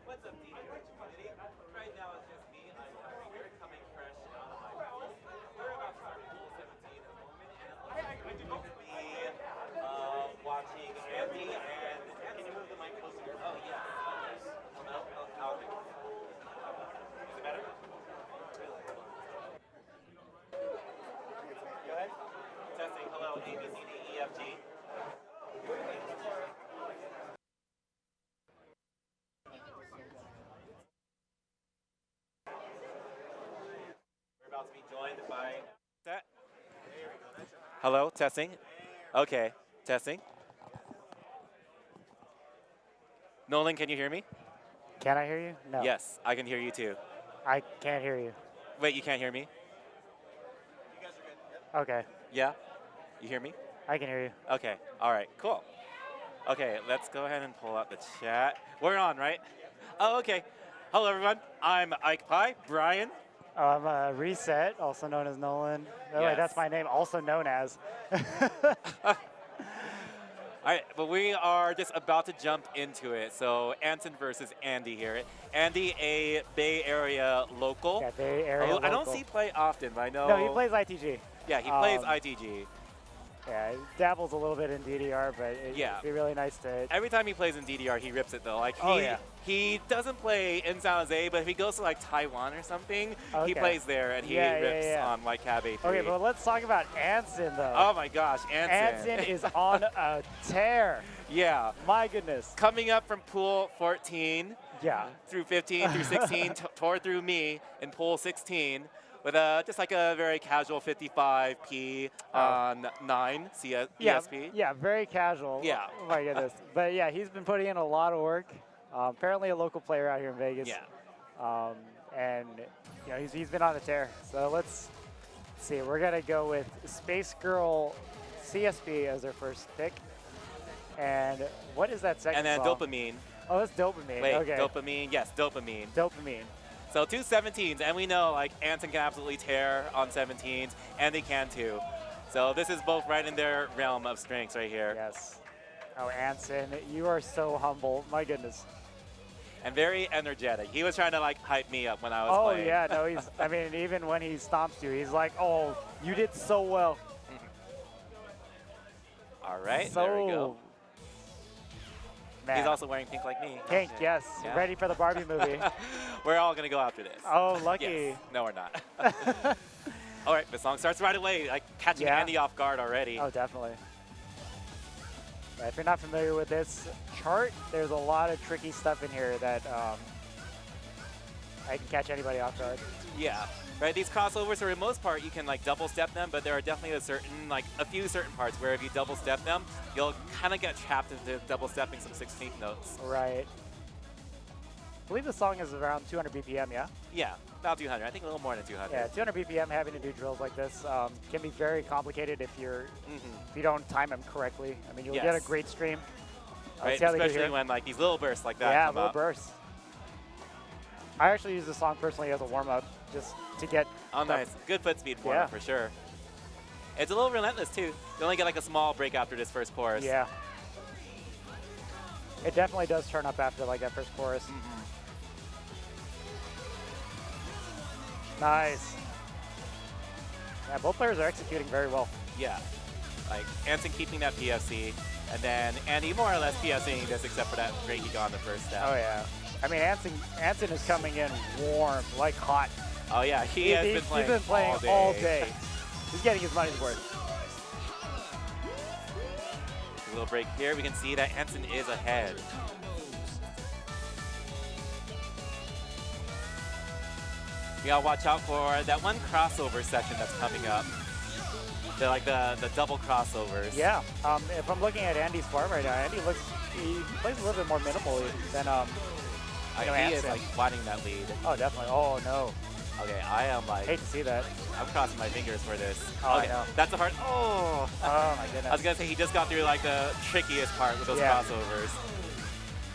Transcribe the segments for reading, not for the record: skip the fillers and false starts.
What's up, DDR community? Right now it's just me. I'm here coming fresh out of my pool. We're about to start pool 17 at the moment, and it looks like we're going to be watching Andy. And can you move the mic closer? Oh, yeah. Hello? How is it? Is it better? Go ahead. Testing. Hello, A, B, C, D, E, F, G. We're about to be joined by that. There we go. Hello, testing. Okay, testing. Nolan, can you hear me? Can I hear you? No. Yes, I can hear you too. I can't hear you. Wait, you can't hear me? You guys are good. Okay. Yeah? You hear me? I can hear you. Okay, all right, cool. Okay, let's go ahead and pull up the chat. We're on, right? Oh, okay. Hello, everyone. I'm Ike Pie, Brian. I'm Reset, also known as Nolan. Oh, wait, that's my name, also known as. All right, but we are just about to jump into it. So Anson versus Andy here. Andy, a Bay Area local. Yeah, Bay Area local. I don't see play often, but I know. No, he plays ITG. Yeah, he plays ITG. Yeah, he dabbles a little bit in DDR, but it'd be really nice to. Every time he plays in DDR, he rips it though. Like he doesn't play in San Jose, but if he goes to like Taiwan or something, he plays there and he rips on like Cab A3. Okay, but let's talk about Anson though. Oh my gosh, Anson. Anson is on a tear. Yeah. My goodness. Coming up from pool 14. Yeah. Through 15, through 16, tore through me in pool 16. With just like a very casual 55p on 9 ESP. Yeah, very casual. Yeah. Oh my goodness. But yeah, he's been putting in a lot of work. Apparently a local player out here in Vegas. Yeah. And you know, he's been on a tear. So let's see. We're gonna go with Space Girl CSP as our first pick. And what is that second And then song? Dopamine. Oh, that's Dopamine. Wait, okay. Dopamine. Yes, Dopamine. Dopamine. So 2 17s, and we know like Anson can absolutely tear on 17s, and they can too. So this is both right in their realm of strengths right here. Yes. Oh, Anson, you are so humble. My goodness. And very energetic. He was trying to like hype me up when I was playing. Oh yeah, no, he's. I mean, even when he stomps you, he's like, "Oh, you did so well." All right, so there we go. Man. He's also wearing pink like me. Pink, yes. Yeah. Ready for the Barbie movie. We're all gonna go after this. Oh, lucky. Yes. No, we're not. All right, the song starts right away, like catching Andy off guard already. Oh, definitely. Yeah, if you're not familiar with this chart, there's a lot of tricky stuff in here that I can catch anybody off guard. Yeah, right. These crossovers, for the most part, you can like double step them, but there are definitely a few certain parts where if you double step them, you'll kind of get trapped into double stepping some 16th notes. Right. I believe the song is around 200 BPM, yeah? Yeah, about 200. I think a little more than 200. Yeah, 200 BPM, having to do drills like this can be very complicated if you're if you don't time them correctly. I mean, you'll get a great stream. Right, especially when like these little bursts like that come up. little bursts. I actually use this song personally as a warm-up just to get... Oh, nice. Good foot speed warm-up for sure. It's a little relentless, too. You only get like a small break after this first chorus. Yeah. It definitely does turn up after like that first chorus. Nice. Yeah, both players are executing very well. Yeah. Like, Anson keeping that PFC, and then Andy more or less PFCing this except for that break he got on the first step. Oh, yeah. I mean, Anson is coming in warm, like hot. Oh, yeah. He's been playing all day. He's getting his money's worth. A little break here. We can see that Anson is ahead. You gotta watch out for that one crossover session that's coming up. They're like the double crossovers. Yeah. If I'm looking at Andy's farm right now, Andy he plays a little bit more minimally than he is like widening that lead. Oh, definitely. Oh no. Okay, I am like. Hate to see that. I'm crossing my fingers for this. Oh, okay, I know. that's a hard. Oh. Oh my goodness. I was gonna say he just got through like the trickiest part with those crossovers,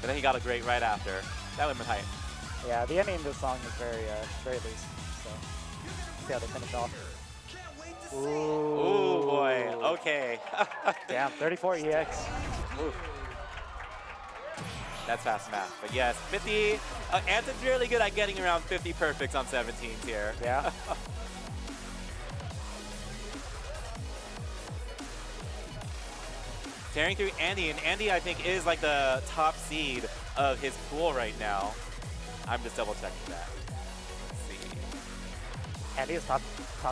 but then he got a great right after. That would have been hype. Yeah, the ending of this song is very loose. So see how they finish off. Ooh, boy. Okay. Damn, 34 EX. Ooh. That's fast math. But yes, 50. Anson's really good at getting around 50 perfects on 17s here. Yeah. Tearing through Andy, and Andy, I think, is like the top seed of his pool right now. I'm just double checking that. Let's see. Andy is top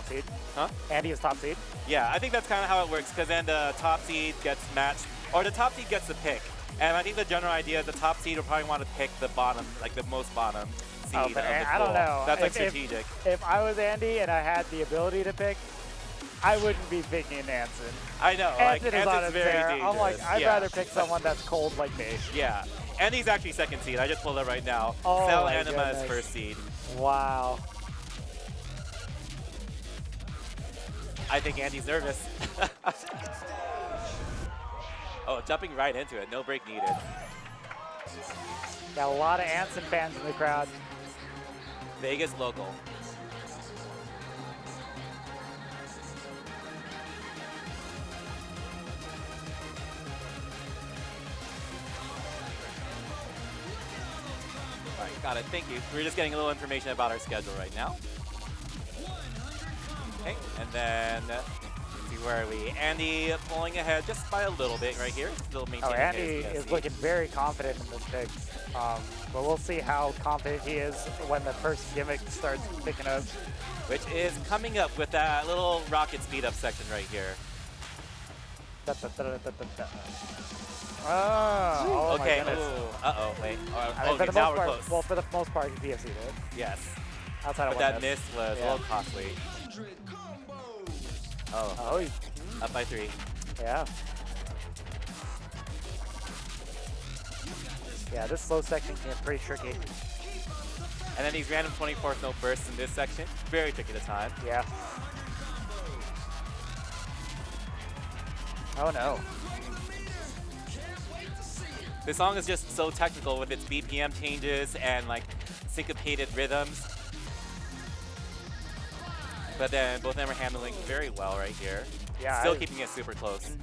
seed. Huh? Andy is top seed. Yeah, I think that's kind of how it works, because then the top seed gets matched, or the top seed gets the pick. And I think the general idea is the top seed will probably want to pick the bottom, like the most bottom seed of the pool. I don't know. That's like strategic. If I was Andy and I had the ability to pick, I wouldn't be picking Anson. I know. Anson is on Anson's his very tear. dangerous. I'm like, I'd rather pick someone that's cold like me. Yeah. Andy's actually second seed. I just pulled it right now. Oh CelAnima is first seed. Wow. I think Andy's nervous. Oh, jumping right into it. No break needed. Got a lot of Anson fans in the crowd. Vegas local. All right, got it. Thank you. We're just getting a little information about our schedule right now. Okay, and then let's see, where are we? Andy pulling ahead just by a little bit right here. Still maintaining Andy his is looking very confident in this pick. But we'll see how confident he is when the first gimmick starts picking up. Which is coming up with that little rocket speed up section right here. Oh okay. My goodness. Ooh. Uh-oh, wait. For the now most we're part, close. well, for the most part, he PFC'd it. Yes. Outside of but one that miss was a little costly. Oh, up by 3. Yeah. Yeah, this slow section can get pretty tricky. And then these random 24th note bursts in this section. Very tricky to time. Yeah. Oh no. This song is just so technical with its BPM changes and like syncopated rhythms. But then both of them are handling very well right here. Yeah. Still keeping it super close.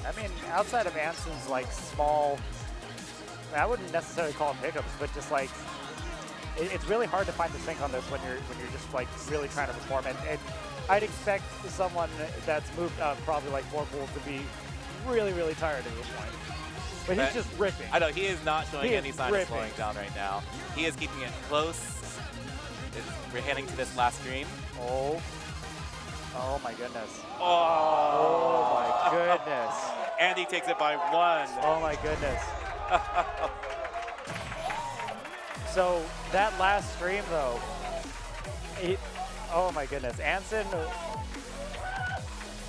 I mean, outside of Anson's like small, I wouldn't necessarily call them hiccups, but just like it's really hard to find the sync on this when you're just like really trying to perform. And I'd expect someone that's moved up probably like 4 pools to be really, really tired at this point. But he's just ripping. I know, he is not showing any sign of slowing down right now. He is keeping it close. We're heading to this last stream. Oh my goodness. Oh my goodness. Andy takes it by 1. Oh my goodness. So that last stream though, oh my goodness, Anson.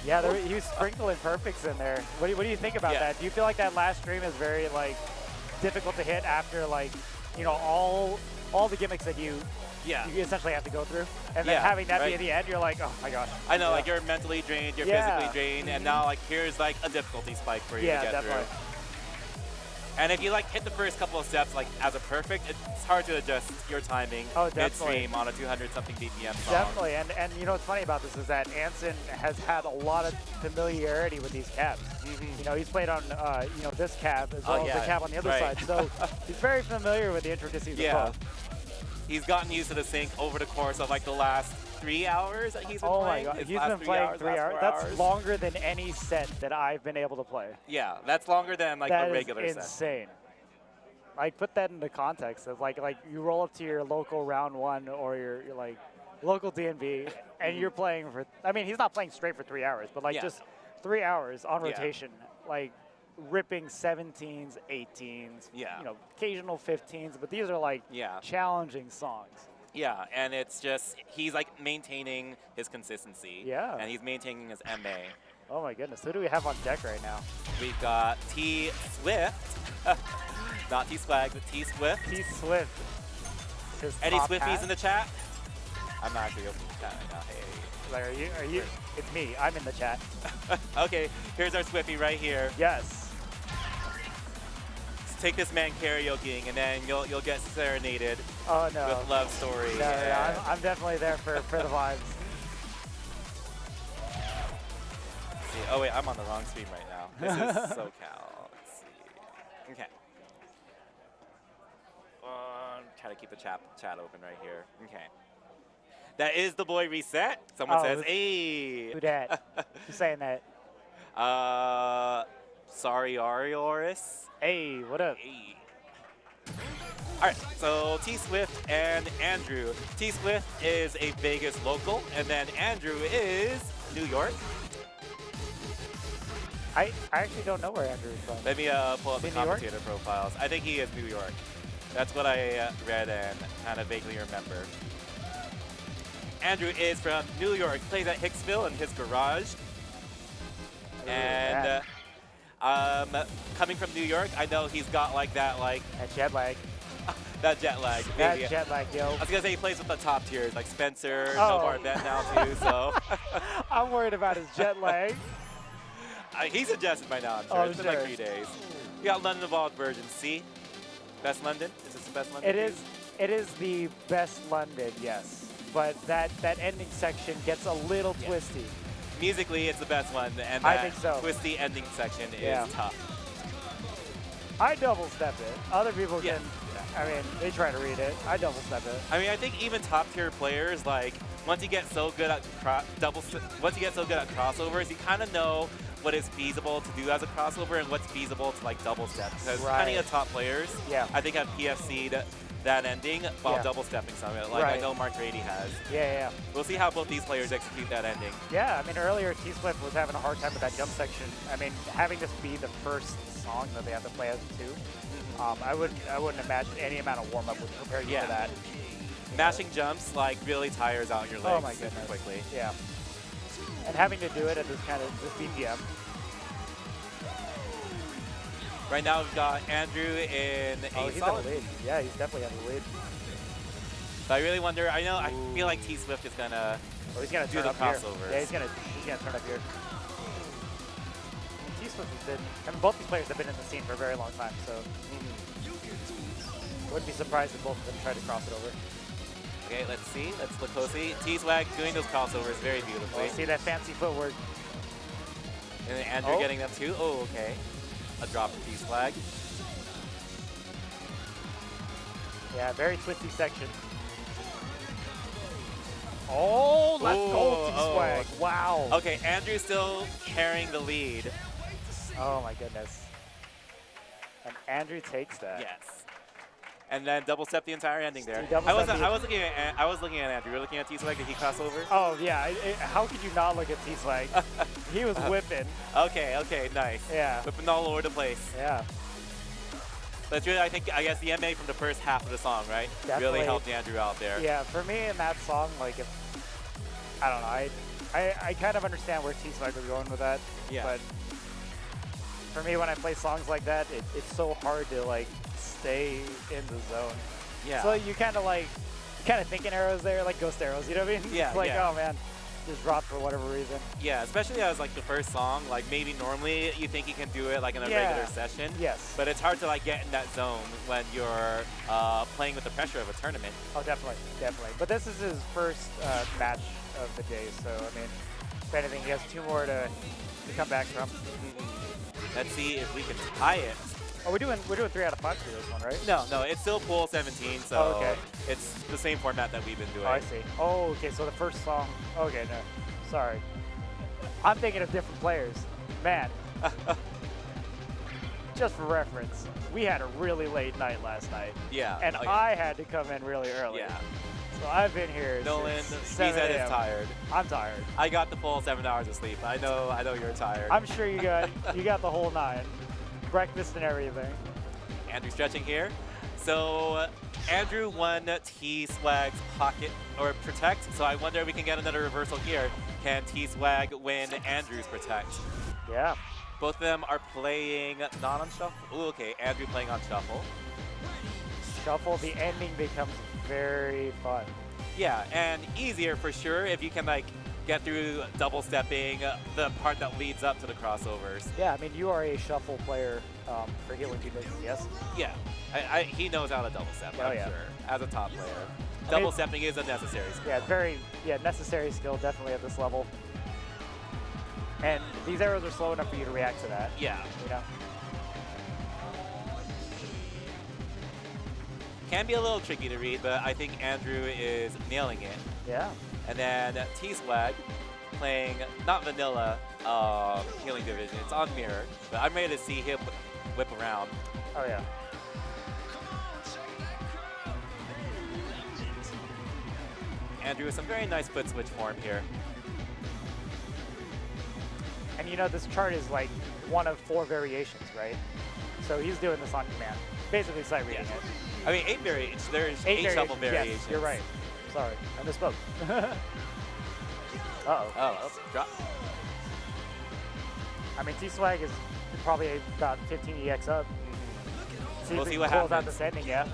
Yeah, he was sprinkling perfects in there. What do you think about that? Do you feel like that last stream is very like difficult to hit after like, you know, all the gimmicks that you essentially have to go through, and then having that be at the end, you're like, oh my gosh. I know, like you're mentally drained, you're physically drained, and now like here's like a difficulty spike for you to get through. And if you like hit the first couple of steps like as a perfect, it's hard to adjust your timing midstream on a 200-something BPM song. Definitely, and you know what's funny about this is that Anson has had a lot of familiarity with these cabs. You know, he's played on you know, this cab as well as the cab on the other side, so he's very familiar with the intricacies of both. He's gotten used to the sync over the course of like the last 3 hours that he's been playing. Oh my god, he's been playing 3 hours. That's longer than any set that I've been able to play. Yeah, that's longer than like a regular set. That is insane. Like, put that into context of like you roll up to your local round 1 or your like local DNB and you're playing for, I mean, he's not playing straight for 3 hours, but like just 3 hours on rotation, like ripping 17s, 18s, you know, occasional 15s, but these are like challenging songs. Yeah, and it's just, he's like maintaining his consistency. Yeah. And he's maintaining his MA. Oh my goodness, who do we have on deck right now? We've got T.Swift. Not T.Swag, but T.Swift. T.Swift. Any Swifties in the chat? I'm not actually opening the chat right now. Hey. Like, are you? It's me. I'm in the chat. Okay, here's our Swiftie right here. Yes. Take this man karaokeing, and then you'll get serenaded Oh no. With Love Story. No, and I'm definitely there for the vibes. let's see. Oh wait, I'm on the wrong stream right now. This is SoCal. Let's see. Okay. Try to keep the chat open right here. Okay. That is the boy Reset. Someone says, "Hey." Who dat? Who's saying that? Sorry, Arioris. Hey, what up? Hey. All right, so T-Swift and Andrew. T-Swift is a Vegas local, and then Andrew is New York. I actually don't know where Andrew is from. Let me pull up the New York? commentator profiles. I think he is New York. That's what I read and kind of vaguely remember. Andrew is from New York, plays at Hicksville in his garage. And coming from New York, I know he's got like that, That jet lag. that jet lag. That Maybe. jet lag, yo. I was gonna say he plays with the top tiers, like Spencer, Oh. Novar Vet now too. So I'm worried about his jet lag. he's adjusted by now. I'm sure. Oh, It's been like 3 days. We got London Evolved version C. Best London. Is this the best London? It is the best London, yes. But that ending section gets a little twisty. Musically, it's the best one, and I that think so. twisty ending section Yeah. is tough. I double step it. Other people Yeah. can. I mean, they try to read it. I double step it. I mean, I think even top tier players, like once you get so good at crossovers, you kind of know what is feasible to do as a crossover and what's feasible to like double step. Because plenty of top players, I think, have PFC'd that ending while double stepping some of it. Like I know Mark Grady has. Yeah. We'll see how both these players execute that ending. Yeah, I mean, earlier T-Swift was having a hard time with that jump section. I mean, having this be the first song that they have to play as two, I wouldn't imagine any amount of warm up would prepare you for that. Mashing jumps like really tires out your legs Oh my goodness. quickly. Yeah. And having to do it at this BPM. Right now we've got Andrew in a He's solid in the lead. Yeah, he's definitely in the lead. But I really wonder. I feel like T-Swift is gonna. He's gonna do turn the up here. crossovers. Yeah, he's gonna turn up here. T-Swift has been. I mean, both these players have been in the scene for a very long time, so wouldn't be surprised if both of them tried to cross it over. Okay, let's see. Let's look closely. T-Swag doing those crossovers very beautifully. See that fancy footwork. And then Andrew getting them too. Oh, okay. A drop from T-Swag. Yeah, very twisty section. Oh, let's go, T-Swag. Wow. Okay, Andrew still carrying the lead. Oh my goodness. And Andrew takes that. Yes. And then double step the entire ending there. I was looking at Andrew. You were looking at T-Swag. Did he cross over? Oh yeah. How could you not look at T-Swag? He was whipping. Okay, nice. Yeah. Whipping all over the place. Yeah. That's really, I guess the MA from the first half of the song, right? Definitely. Really helped Andrew out there. Yeah, for me in that song, like, I don't know, I kind of understand where T-Swag was going with that. Yeah. But for me, when I play songs like that, it's so hard to like stay in the zone. Yeah. So you kind of thinking arrows there, like ghost arrows. You know what I mean? Yeah. It's like, yeah. oh man, just dropped for whatever reason. Yeah, especially as like the first song. Like maybe normally you think you can do it like in a regular session. Yes. But it's hard to like get in that zone when you're playing with the pressure of a tournament. Oh, definitely. But this is his first match of the day, so I mean, if anything, he has two more to come back from. Let's see if we can tie it. Oh, we're doing 3 out of 5 for this one, right? No, it's still pool 17, so okay. It's the same format that we've been doing. Oh, I see. Oh, okay, so the first song. Okay, no, sorry. I'm thinking of different players. Man, just for reference, we had a really late night last night. Yeah. And I had to come in really early. Yeah. So I've been here Nolan, since he 7 said a.m. is tired. I'm tired. I got the full 7 hours of sleep. I know you're tired. I'm sure you got the whole 9. Breakfast and everything. Andrew stretching here. So Andrew won T-Swag's pocket or protect. So I wonder if we can get another reversal here. Can T-Swag win Andrew's protect? Yeah. Both of them are playing not on shuffle. Ooh, okay, Andrew playing on shuffle. Shuffle, the ending becomes very fun. Yeah, and easier for sure if you can like get through double stepping the part that leads up to the crossovers. Yeah, I mean, you are a shuffle player for healing division, yes? Yeah, he knows how to double step, I'm sure, as a top player. Double stepping is a necessary skill. Yeah, very necessary skill, definitely at this level. And these arrows are slow enough for you to react to that. Yeah. You know? Can be a little tricky to read, but I think Andrew is nailing it. Yeah. And then T.Swag playing not vanilla healing division. It's on mirror, but I'm ready to see him whip around. Oh yeah. Andrew with some very nice foot switch form here. And you know, this chart is like one of 4 variations, right? So he's doing this on command. Basically sight reading it. I mean, 8 variations. There's 8 shuffle variations. Yes, you're right. Sorry, I misspoke. Uh-oh. Oh, drop. I mean, T.Swag is probably about 15 EX up. See We'll if see he what pulls out happens. this ending, yeah.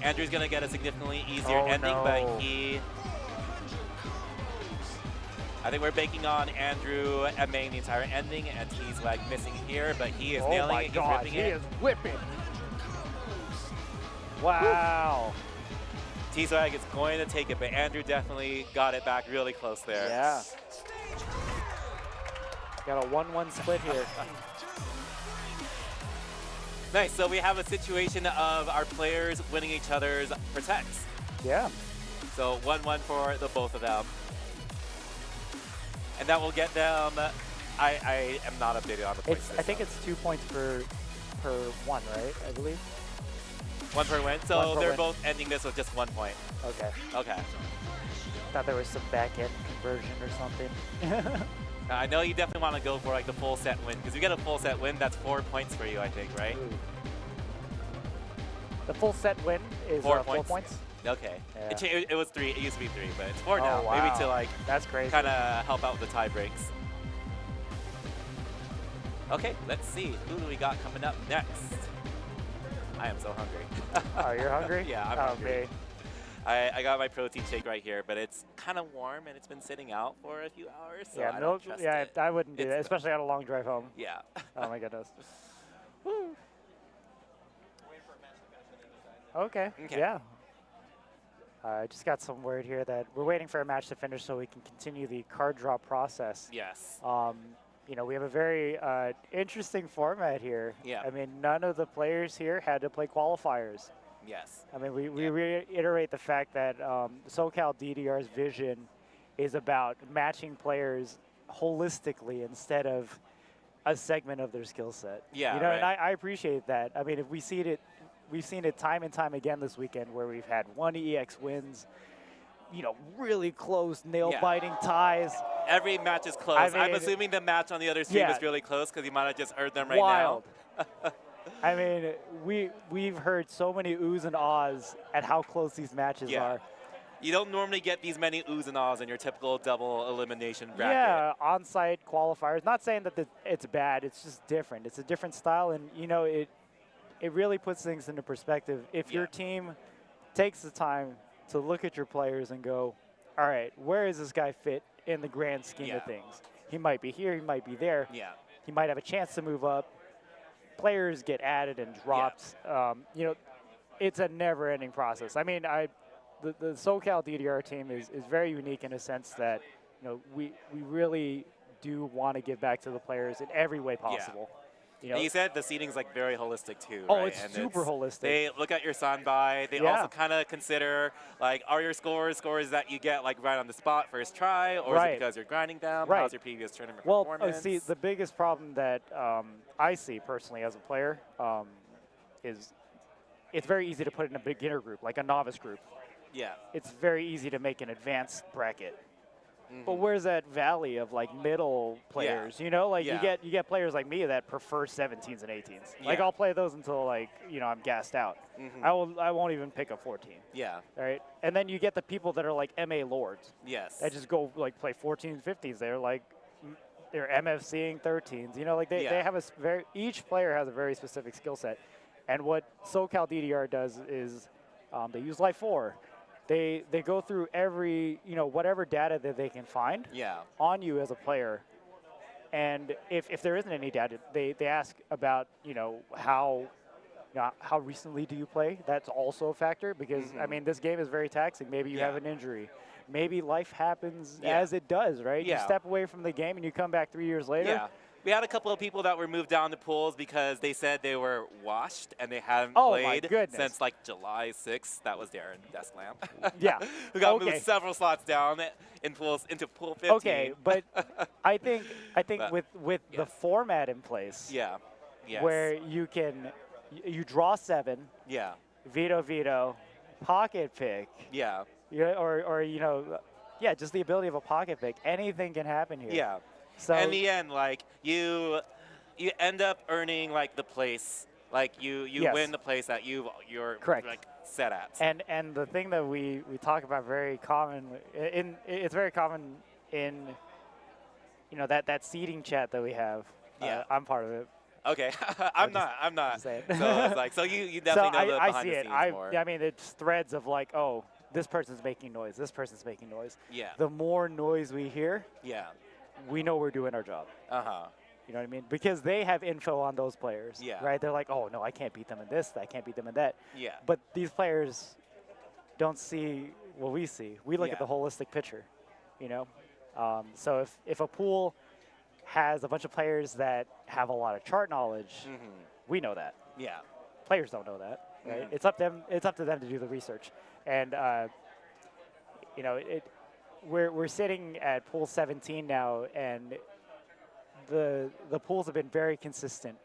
Andrew's going to get a significantly easier ending, but I think we're banking on Andrew MAing the entire ending, and T.Swag missing here, but he is nailing it. He's ripping he it. is whipping. Wow. T.Swag is going to take it, but Andrew definitely got it back really close there. Yeah. Got a 1-1 split here. Nice, so we have a situation of our players winning each other's protects. Yeah. So 1-1 for the both of them. And that will get them, I am not updated on the points system. I think it's 2 points per one, right? I believe. 1 per win, so they're both ending this with just 1 point. Okay. Okay. Thought there was some back-end conversion or something. I know you definitely want to go for like the full set win, because if you get a full set win, that's 4 points for you, I think, right? Ooh. The full set win is 4 points? Okay. Yeah. It was 3, it used to be 3, but it's 4 Oh, now. wow. Maybe to like, that's crazy. Kind of help out with the tie breaks. Okay, let's see. Who do we got coming up next? I am so hungry. Oh, you're hungry? Yeah, I'm hungry. Me. I got my protein shake right here, but it's kind of warm and it's been sitting out for a few hours, so I don't trust it. I wouldn't do that, especially on a long drive home. Yeah. Oh my goodness. Okay. Yeah. I just got some word here that we're waiting for a match to finish so we can continue the card draw process. Yes. You know, we have a very interesting format here. Yeah. I mean, none of the players here had to play qualifiers. Yes. I mean, we reiterate the fact that SoCalDDR's vision is about matching players holistically instead of a segment of their skill set. Yeah, you know, right. and I appreciate that. I mean, if we've seen it time and time again this weekend where we've had 1 EX wins, you know, really close, nail-biting ties. Every match is close. I'm assuming the match on the other stream is really close because you might have just heard them right now. I mean, we've heard so many oohs and ahs at how close these matches are. You don't normally get these many oohs and ahs in your typical double elimination bracket. Yeah, on-site qualifiers. Not saying that it's bad. It's just different. It's a different style, and you know, it really puts things into perspective. If your team takes the time to look at your players and go, all right, where does this guy fit in the grand scheme of things? He might be here. He might be there. Yeah. He might have a chance to move up. Players get added and dropped. You know, it's a never-ending process. I mean, the SoCalDDR team is very unique in a sense that, you know, we really do want to give back to the players in every way possible. You know, you said the seating's like very holistic too. Oh, right? it's and super holistic. They look at your standby. They also kind of consider like, are your scores that you get like right on the spot first try, or is it because you're grinding them? How's your previous tournament performance? See, the biggest problem that I see personally as a player is it's very easy to put in a beginner group, like a novice group. Yeah. It's very easy to make an advanced bracket. But where's that valley of like middle players? You know, like you get players like me that prefer 17s and 18s. Like I'll play those until like, you know, I'm gassed out. I won't even pick a 14. Yeah. Right. And then you get the people that are like MA lords. Yes. That just go like play 14s, 15s. They're MFCing 13s. You know, like they have each player has a very specific skill set. And what SoCalDDR does is they use Life 4. they go through every, whatever data that they can find Yeah. on you as a player. And if there isn't any data, they ask about, how recently do you play? That's also a factor because, I mean, this game is very taxing. Maybe you have an injury. Maybe life happens as it does, right? You step away from the game and you come back 3 years later. Yeah. We had a couple of people that were moved down to pools because they said they were washed and they hadn't played since like July 6th. That was Darren Desklamp. Yeah. Who got moved several slots down in pools into pool 15. Okay, but I think with the format in place, where you draw 7, veto, pocket pick, or just the ability of a pocket pick. Anything can happen here. Yeah. So in the end, like you end up earning like the place, like you win the place that you're like set at. And the thing that we talk about very common it's very common in that seating chat that we have. I'm part of it. Okay, I'm not. So it's like you definitely know the behind the scenes more. I mean, it's threads of like, oh, this person's making noise. This person's making noise. Yeah. The more noise we hear, we know we're doing our job. You know what I mean? Because they have info on those players. Right? They're like, oh, no, I can't beat them in this. I can't beat them in that. But these players don't see what we see. We look at the holistic picture, So if a pool has a bunch of players that have a lot of chart knowledge, we know that. Players don't know that, right? It's up to them to do the research. And, we're sitting at pool 17 now, and the pools have been very consistent.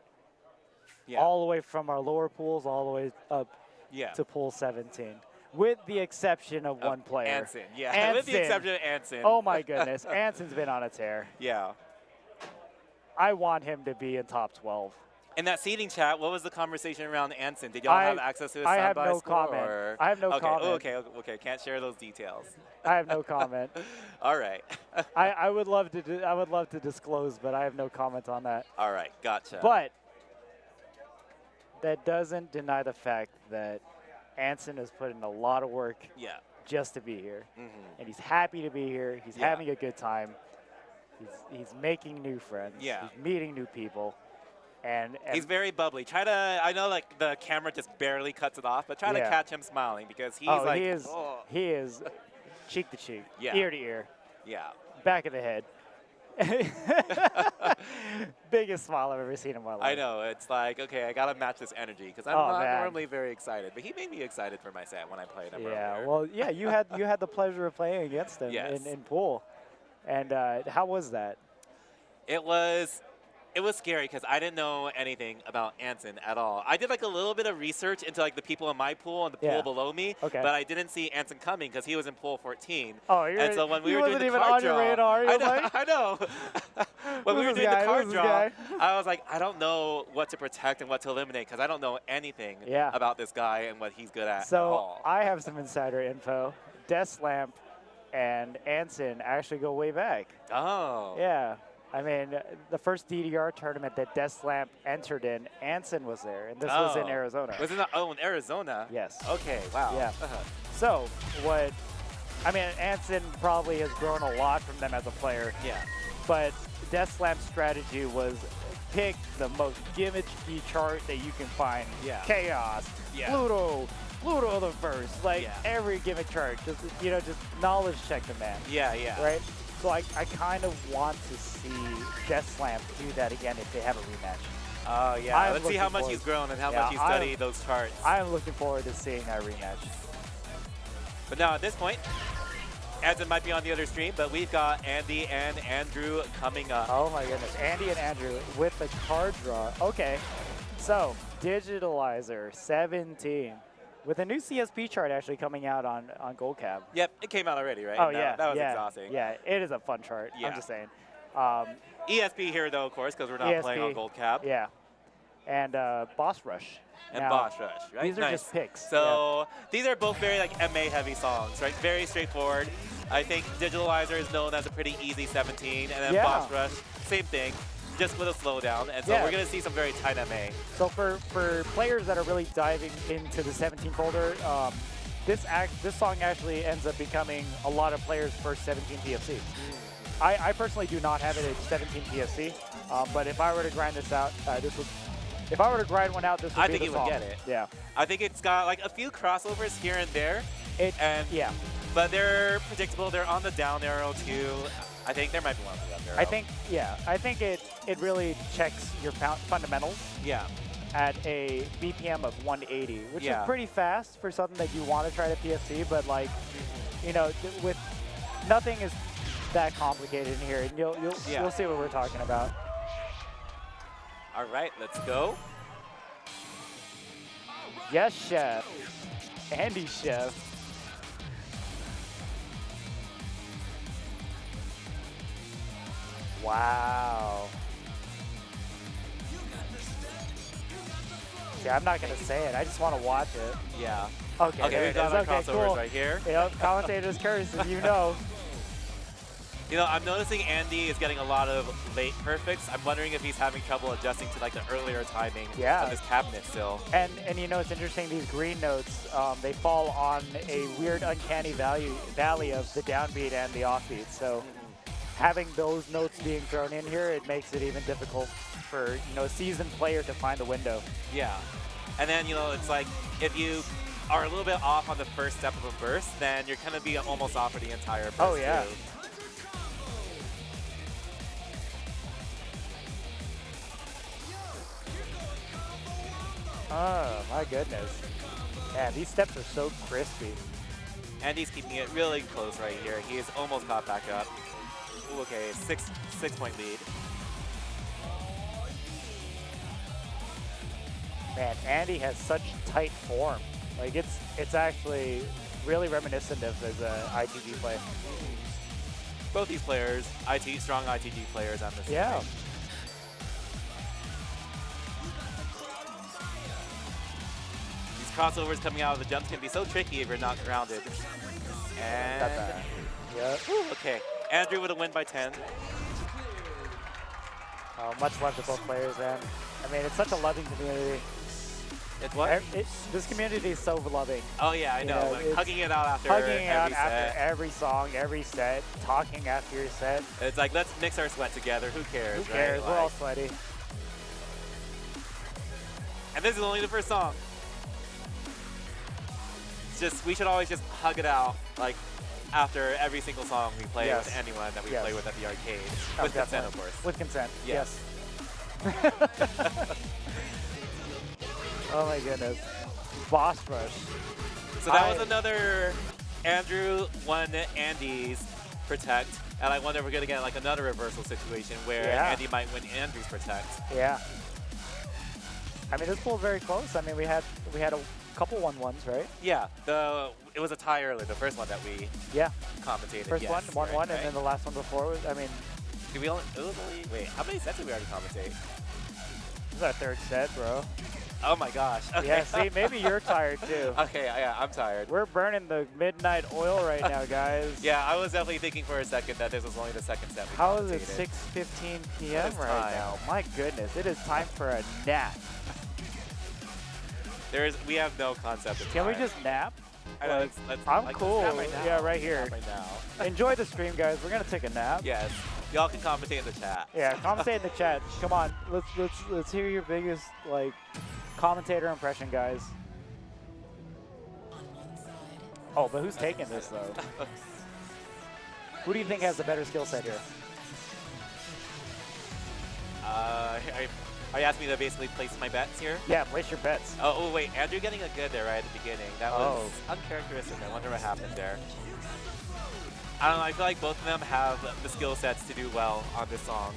All the way from our lower pools all the way up to pool 17, with the exception of one player. Anson, Anson. With the exception of Anson. Oh my goodness, Anson's been on a tear. I want him to be in top 12. In that seating chat, what was the conversation around Anson? Did y'all have access to his side-by score? Comment. I have no comment. Okay. Can't share those details. I have no comment. All right. I would love to disclose, but I have no comment on that. All right, gotcha. But that doesn't deny the fact that Anson has put in a lot of work just to be here. And he's happy to be here. He's having a good time. He's making new friends. He's meeting new people. And he's very bubbly. I know like the camera just barely cuts it off, but try to catch him smiling because he's he is cheek to cheek, ear to ear, back of the head. Biggest smile I've ever seen in my life. I know. It's like, okay, I got to match this energy because I'm not normally very excited, but he made me excited for my set when I played him earlier. Well, you had the pleasure of playing against him in pool. And how was that? It was scary because I didn't know anything about Anson at all. I did like a little bit of research into like the people in my pool and the pool below me, but I didn't see Anson coming because he was in pool 14. Oh, and so when we were doing the even card on draw, your radar, I know. When we were doing the card draw, I was like, I don't know what to protect and what to eliminate because I don't know anything about this guy and what he's good at all. I have some insider info. Desklamp and Anson actually go way back. Oh. Yeah. I mean, the first DDR tournament that Desklamp entered in, Anson was there, and this was in Arizona. Was it in Arizona? Yes. Okay, wow. Yeah. So, Anson probably has grown a lot from them as a player. Yeah. But Desklamp's strategy was pick the most gimmicky chart that you can find. Yeah. Chaos, Pluto the first, every gimmick chart. Just knowledge check the man. Yeah. Right? So I kind of want to see Desklamp do that again if they have a rematch. Oh, yeah. Let's see how much he's grown and how much he's studied those charts. I'm looking forward to seeing that rematch. But now at this point, Anson might be on the other stream, but we've got Andy and Andrew coming up. Oh, my goodness. Andy and Andrew with the card draw. Okay. So, Digitalizer 17. With a new CSP chart actually coming out on GoldCab. Yep, it came out already, right? Oh, That was exhausting. Yeah, it is a fun chart. I'm just saying. ESP here, though, of course, because we're not playing on GoldCab. Yeah. And Boss Rush. And Boss Rush, right? These are just picks. So these are both very MA-heavy songs, right? Very straightforward. I think Digitalizer is known as a pretty easy 17, and then Boss Rush, same thing. Just with a slowdown, and so we're going to see some very tight MA. So for players that are really diving into the 17 folder, this song actually ends up becoming a lot of players' first 17 PFC. I personally do not have it at 17 PFC, but if I were to grind this out, if I were to grind one out, this would be the song. I think you would get it. Yeah. I think it's got like a few crossovers here and there. Yeah. But they're predictable. They're on the down arrow too. I think there might be one on the up arrow. I think it really checks your fundamentals. Yeah. At a BPM of 180, which is Yeah. pretty fast for something that you want to try to PFC, but like, you know, with nothing is that complicated in here, and you'll see what we're talking about. All right, let's go. Yes, chef. AndiChef. Wow. Yeah, I'm not gonna say it. I just want to watch it. Yeah. Okay. Okay, we've got our crossovers cool. right here. Yep, commentator's curse, as you know. You know, I'm noticing Andy is getting a lot of late perfects. I'm wondering if he's having trouble adjusting to like the earlier timing of his cabinet still. And you know, it's interesting, these green notes, they fall on a weird uncanny valley of the downbeat and the offbeat. So having those notes being thrown in here, it makes it even difficult for, you know, a seasoned player to find the window. Yeah. And then, you know, it's like if you are a little bit off on the first step of a burst, then you're going to be almost off for the entire burst. Oh, yeah. Too. Oh, my goodness. Man, these steps are so crispy. Andy's keeping it really close right here. He is almost caught back up. Ooh, okay, six-point lead. Man, Andy has such tight form. Like it's actually really reminiscent of his ITG play. Both these players, strong ITG players on this. Yeah. Thing. These crossovers coming out of the jumps can be so tricky if you're not grounded. And yeah. Okay, Andrew with a win by 10. Much love to both players, and I mean, it's such a loving community. It's what? This community is so loving. Oh yeah, I know. Like, hugging it out after every song, every set, talking after your set. It's like, let's mix our sweat together. Who cares? Who cares? Right? We're like, all sweaty. And this is only the first song. It's just, we should always just hug it out, like, after every single song we play with anyone that we play with at the arcade. With consent, of course. With consent, yes. Oh my goodness. Boss rush. So that was another Andrew won Andy's protect. And I wonder if we're going to get like another reversal situation where Andy might win Andrew's protect. Yeah. I mean, this pool was very close. I mean, we had a couple 1-1s, right? Yeah. It was a tie earlier, the first one that we commentated. First one, 1-1, and then the last one before was, I mean. Did we only, wait, how many sets did we already commentate? This is our third set, bro. Oh my gosh. Okay. Yeah, see, maybe you're tired too. Okay, yeah, I'm tired. We're burning the midnight oil right now, guys. Yeah, I was definitely thinking for a second that this was only the second set we How is it 6:15 p.m. right now? My goodness, it is time for a nap. We have no concept of time. Can we just nap? I know, I'm like, cool. Let's nap right now. Yeah, right here. Let's nap right now. Enjoy the stream, guys. We're gonna take a nap. Yes. Y'all can commentate in the chat. Yeah, commentate in the chat. Come on, let's hear your biggest like commentator impression, guys. Oh, but who's taking this though? Who do you think has the better skill set here? Are you asking me to basically place my bets here? Yeah, place your bets. Oh wait, Andrew getting a good there right at the beginning. That was uncharacteristic. I wonder what happened there. I don't know, I feel like both of them have the skill sets to do well on this song.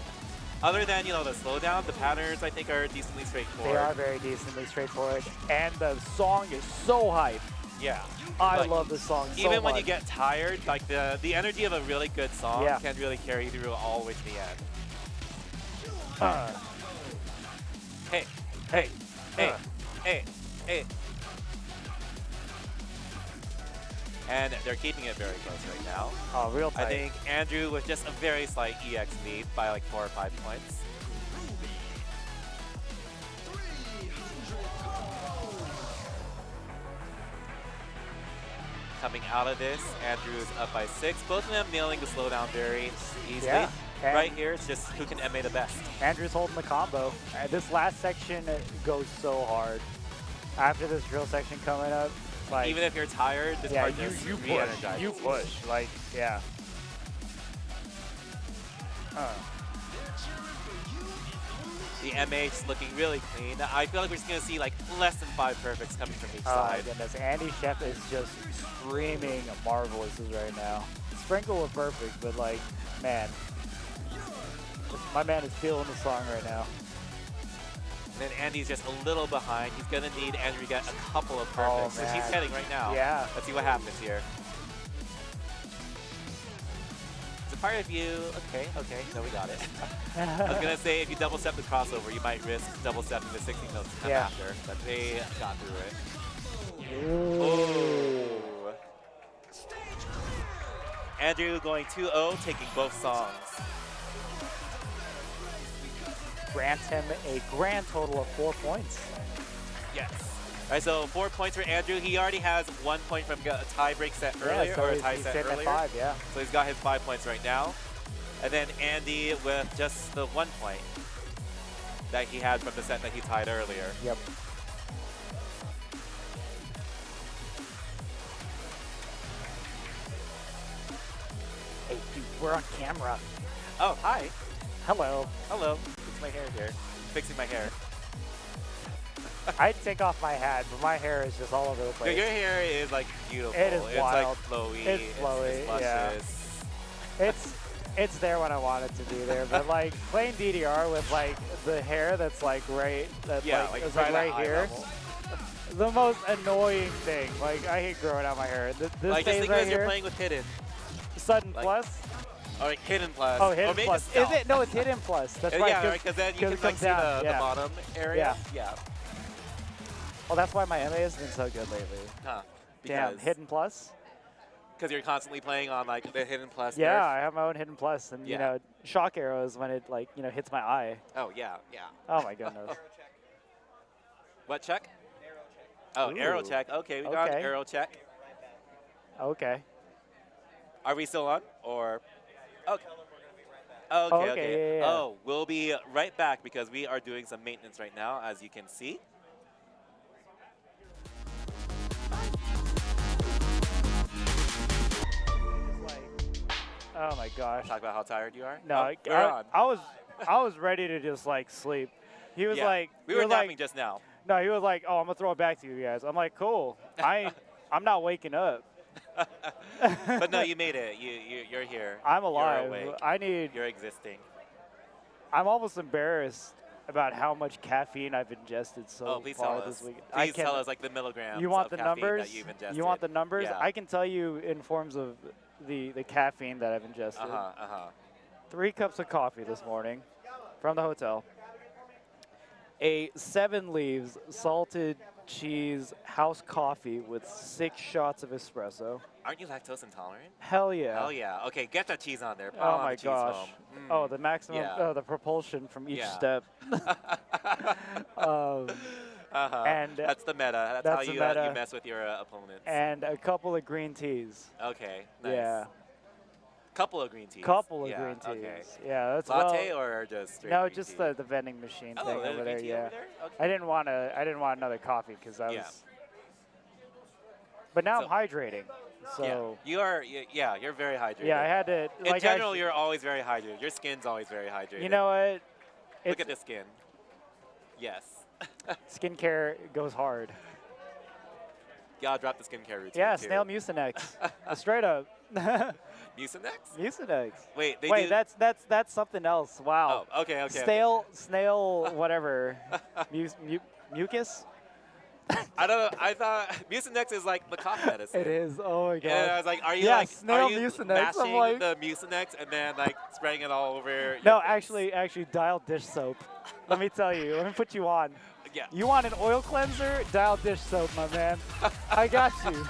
Other than, you know, the slowdown, the patterns I think are decently straightforward. They are very decently straightforward. And the song is so hype. Yeah. I love this song so much. Even when you get tired, like the energy of a really good song can really carry through all the way to the end. Hey, hey, hey, hey, hey. And they're keeping it very close right now. Oh, real tight. I think Andrew with just a very slight EX lead by like 4 or 5 points. coming out of this. Andrew is up by 6. Both of them nailing the slowdown very easily. Yeah. Right here, it's just who can MA the best. Andrew's holding the combo. This last section goes so hard. After this drill section coming up, like even if you're tired, this part you just push. re-energizes. You push. Like, yeah. The MA just looking really clean. I feel like we're just going to see like less than 5 perfects coming from each Oh my side. goodness, AndiChef is just screaming marvelouses right now. Sprinkle with perfect, but like, man, my man is feeling the song right now. And then Andy's just a little behind. He's going to need Andrew to get a couple of perfects, which he's heading right now. Yeah. Let's see what happens here. Is it part of you? Okay, no, we got it. I was going to say, if you double step the crossover, you might risk double stepping the 16 notes to come after, but they got through it. Ooh. Andrew going 2-0, taking both songs. Grants him a grand total of 4 points. Yes. All right, so 4 points for Andrew. He already has 1 point from a tie break set earlier, so or a he's tie set sitting earlier. At 5, yeah. So he's got his 5 points right now. And then Andy with just the 1 point that he had from the set that he tied earlier. Yep. Hey, dude, we're on camera. Oh, hi. Hello. Hello. Fix my hair here. Fixing my hair. I'd take off my hat, but my hair is just all over the place. Your hair is like beautiful. It is it's wild. Like flowy. It's flowy, It's yeah. luscious. It's there when I want it to be there, but like playing DDR with like the hair that's like right, that's like, it's like right here. The most annoying thing. Like I hate growing out my hair. This like stays just right because here. you're playing with hidden. Sudden like, plus. Or like hidden plus. Oh, or hidden maybe plus. Is it? No, it's hidden plus. That's right. Yeah, because then you can like see the bottom area. Yeah. Well, that's why my MA has been so good lately. Huh. Damn, hidden plus. Because you're constantly playing on like the hidden plus. Yeah, nerf. I have my own hidden plus, and you know, shock arrows when it like hits my eye. Oh yeah. Oh my goodness. What check? Oh, Ooh. arrow check. Okay, we got an arrow check. Okay. Are we still on or? Okay. Okay. Yeah. Oh, we'll be right back because we are doing some maintenance right now, as you can see. Oh my gosh. Talk about how tired you are? No, I was ready to just like sleep. He was like, we were napping just now. No, he was like, oh, I'm gonna throw it back to you guys. I'm like, cool. I'm not waking up. But no, you made it. You're here. I'm alive. You're awake. You're existing. I'm almost embarrassed about how much caffeine I've ingested so far this week. Please tell us like the milligrams. You want of the caffeine numbers? That you've ingested. You want the numbers? Yeah. I can tell you in forms of the caffeine that I've ingested. 3 cups of coffee this morning from the hotel. A 7 leaves salted cheese house coffee with 6 shots of espresso. Aren't you lactose intolerant? Hell yeah. Hell yeah. Okay, get that cheese on there. Oh my gosh. Oh, the maximum, the propulsion from each step. And that's the meta. That's how you mess with your opponents. And a couple of green teas. Okay, nice. Yeah. Couple of green teas. Couple of green teas. Okay. Yeah, that's latte or just straight no, green just tea? the vending machine thing there's over a there. green tea Yeah. over there? Okay. I didn't want another coffee because I was. But now I'm hydrating. So you're very hydrated. Yeah, I had to. In general, you're always very hydrated. Your skin's always very hydrated. You know what? Look at the skin. Yes. Skincare goes hard. Yeah, I'll drop the skincare routine. Yeah, too. snail mucinex. Straight up. Mucinex? Mucinex. Wait, that's something else. Wow. Oh, okay. Snail, whatever. Mucus? I don't know. I thought Mucinex is like the cough medicine. It is. Oh my god. And I was like, are you snail are you Mucinex. mashing I'm like, the Mucinex and then like spraying it all over? No, actually, dial dish soap. Let me tell you. Let me put you on. Yeah. You want an oil cleanser? Dial dish soap, my man. I got you.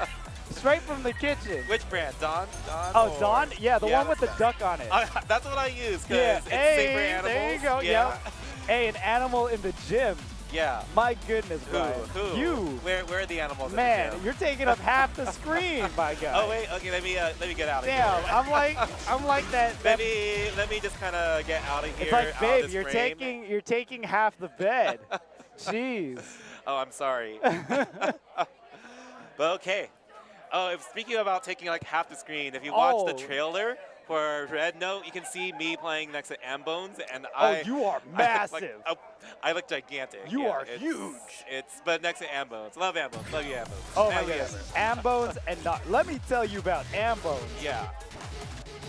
Straight from the kitchen. Which brand? Dawn? Oh, Dawn? Yeah, the one with the duck on it. That's what I use because it's safe for animals. There you go. Yeah. Hey, an animal in the gym. Yeah. My goodness, Brian. Who? You. Where are the animals? Man, at the gym? you're taking up half the screen, my guy. Oh wait, okay, let me get out of Damn, here. I'm like that. let me just kind of get out of here. It's like, out babe, of this you're frame. taking half the bed. Jeez. Oh, I'm sorry. But okay. Oh, speaking about taking like half the screen, if you watch the trailer for Red Note, you can see me playing next to ambones, and you are massive. I look gigantic. You are it's huge. But next to ambones. Love ambones. Love you, ambones. Oh my goodness. Ambones and nock. Let me tell you about ambones. Yeah.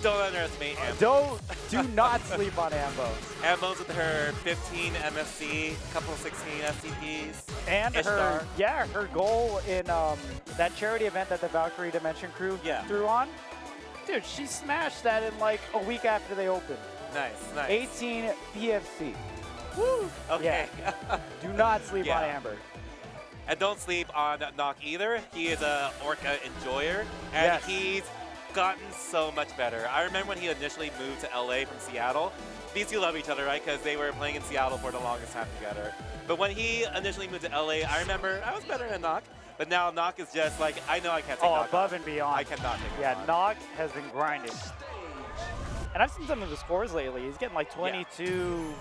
Don't underestimate ambones. Do not sleep on ambones. Ambones with her 15 MFC, couple 16 SCPs. And Ishtar. her goal in that charity event that the Valkyrie Dimension crew threw on. Dude, she smashed that in like a week after they opened. Nice. 18 PFC. Woo! Okay. Yeah. Do not sleep on Amber. And don't sleep on Nock either. He is a Orca enjoyer, and he's gotten so much better. I remember when he initially moved to LA from Seattle. These two love each other, right? Because they were playing in Seattle for the longest time together. But when he initially moved to LA, I remember I was better than Nock. But now Nock is just like, I know I can't take Nock above on. and beyond. I cannot take Yeah, him on. Nock has been grinding. And I've seen some of the scores lately. He's getting like 22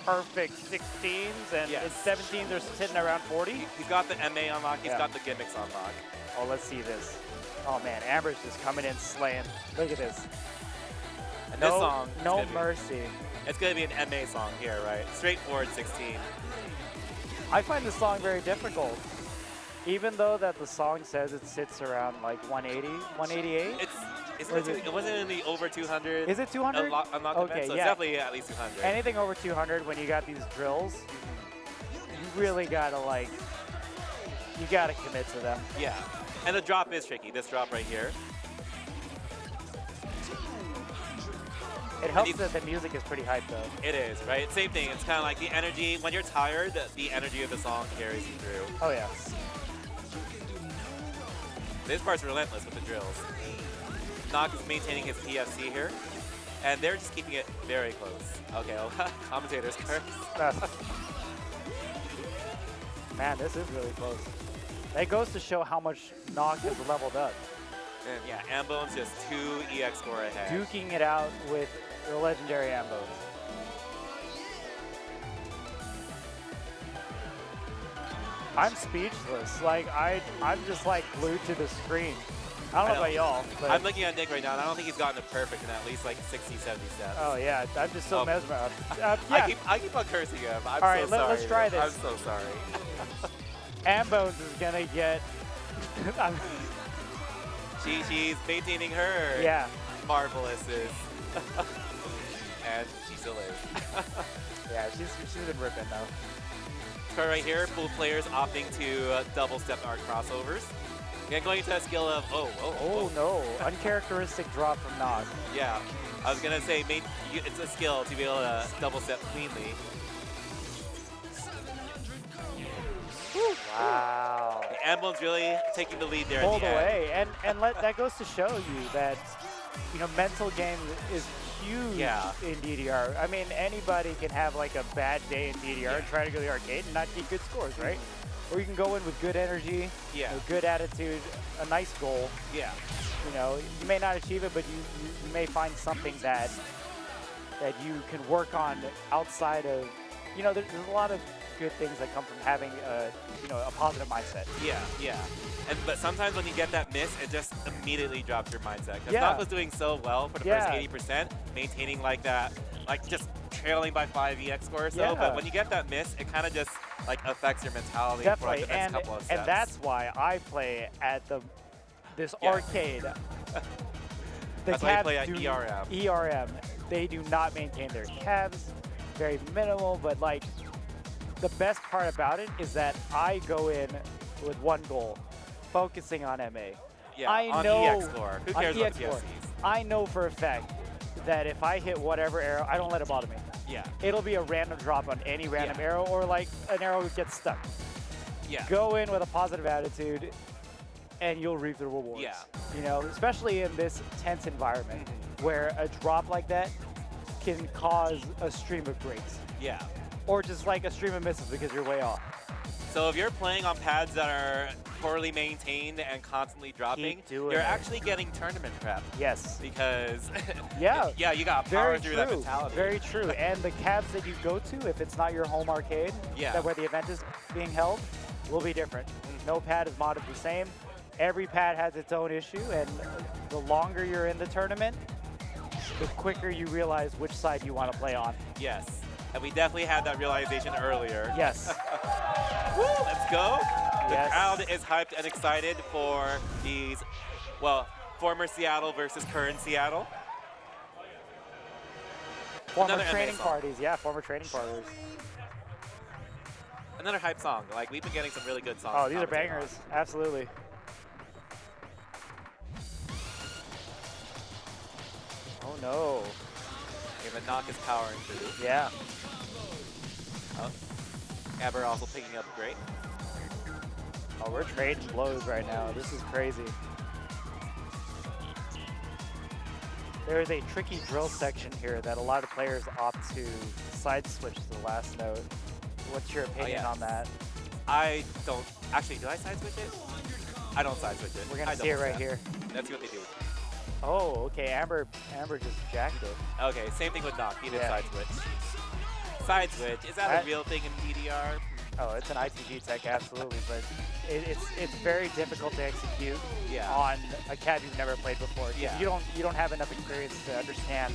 perfect 16s, and his 17s are sitting around 40. He's got the MA on Nock. He's got the gimmicks on Nock. Oh, let's see this. Oh man, Amber's just coming in slaying. Look at this. And No, this song, no mercy. It's going to be an MA song here, right? Straightforward 16. I find this song very difficult. Even though that the song says it sits around like 180, 188. It wasn't in the over 200. Is it 200? Okay, so it's definitely at least 200. Anything over 200 when you got these drills, you really gotta you gotta commit to them. Yeah, and the drop is tricky. This drop right here. It helps that the music is pretty hyped though. It is, right? Same thing. It's kind of like the energy. When you're tired, the energy of the song carries you through. Oh yeah. This part's relentless with the drills. Nock is maintaining his PFC here, and they're just keeping it very close. Okay, well, commentators first. Man, this is really close. That goes to show how much Nock has leveled up. And yeah, Ambone's just 2 EX score ahead. Duking it out with the legendary Ambones. I'm speechless. Like I'm just like glued to the screen. I don't know about y'all. I'm looking at Nick right now, and I don't think he's gotten it perfect in at least like 60, 70 steps. Oh yeah, I'm just so mesmerized. Yeah. I keep on cursing him. I'm All right, so sorry. let's try this. I'm so sorry. Ambones is gonna get. She's maintaining her marvelouses. And she still is. Yeah, she's been ripping though. So right here, full players opting to double step art crossovers. Again, going into that skill of oh no, uncharacteristic drop from Nock. Yeah, I was gonna say it's a skill to be able to double step cleanly. Wow. The Amble's really taking the lead there. Pulled at the away, and that goes to show you that mental game is huge in DDR. I mean, anybody can have like a bad day in DDR and try to go to the arcade and not get good scores, right? Or you can go in with good energy, a good attitude, a nice goal. Yeah. You may not achieve it, but you may find something that you can work on outside of. There's a lot of good things that come from having a positive mindset. Yeah. But sometimes when you get that miss, it just immediately drops your mindset. Because Nock was doing so well for the first 80%, maintaining like that, like just trailing by 5 EX score or so. But when you get that miss, it kind of just like affects your mentality for like the next couple of steps. And that's why I play at this arcade. That's why you play at ERM. ERM. They do not maintain their cabs. Very minimal, but like the best part about it is that I go in with one goal, focusing on MA. Yeah, on EX score. Who cares about the PFCs? I know for a fact that if I hit whatever arrow, I don't let it bother me. Yeah. It'll be a random drop on any random arrow, or like an arrow gets stuck. Yeah. Go in with a positive attitude, and you'll reap the rewards. Yeah. Especially in this tense environment where a drop like that can cause a stream of breaks. Yeah. or just like a stream of misses because you're way off. So if you're playing on pads that are poorly maintained and constantly dropping, you're actually getting tournament prep. Yes. Because yeah, you got to power through that mentality. Very true. And the cabs that you go to, if it's not your home arcade, that where the event is being held, will be different. No pad is modded the same. Every pad has its own issue, and the longer you're in the tournament, the quicker you realize which side you want to play on. Yes. And we definitely had that realization earlier. Yes. Woo, let's go. The crowd is hyped and excited for these, well, former Seattle versus current Seattle. Former training parties, former training parties. Another hype song. Like, we've been getting some really good songs. Oh, these are bangers. Absolutely. Oh, no. Okay, but Nock is powering through. Yeah. Oh. Amber also picking up great. Oh, we're trading blows right now. This is crazy. There is a tricky drill section here that a lot of players opt to side switch to the last note. What's your opinion on that? I don't. Actually, do I side switch it? I don't side switch it. We're going to see it right here. Let's see what they do. Oh, okay. Amber just jacked it. Okay, same thing with Nock. He did side switch. Side switch. Is that a real thing in DDR? Oh, it's an ITG tech, absolutely, but it's very difficult to execute on a CAD you've never played before. You don't have enough experience to understand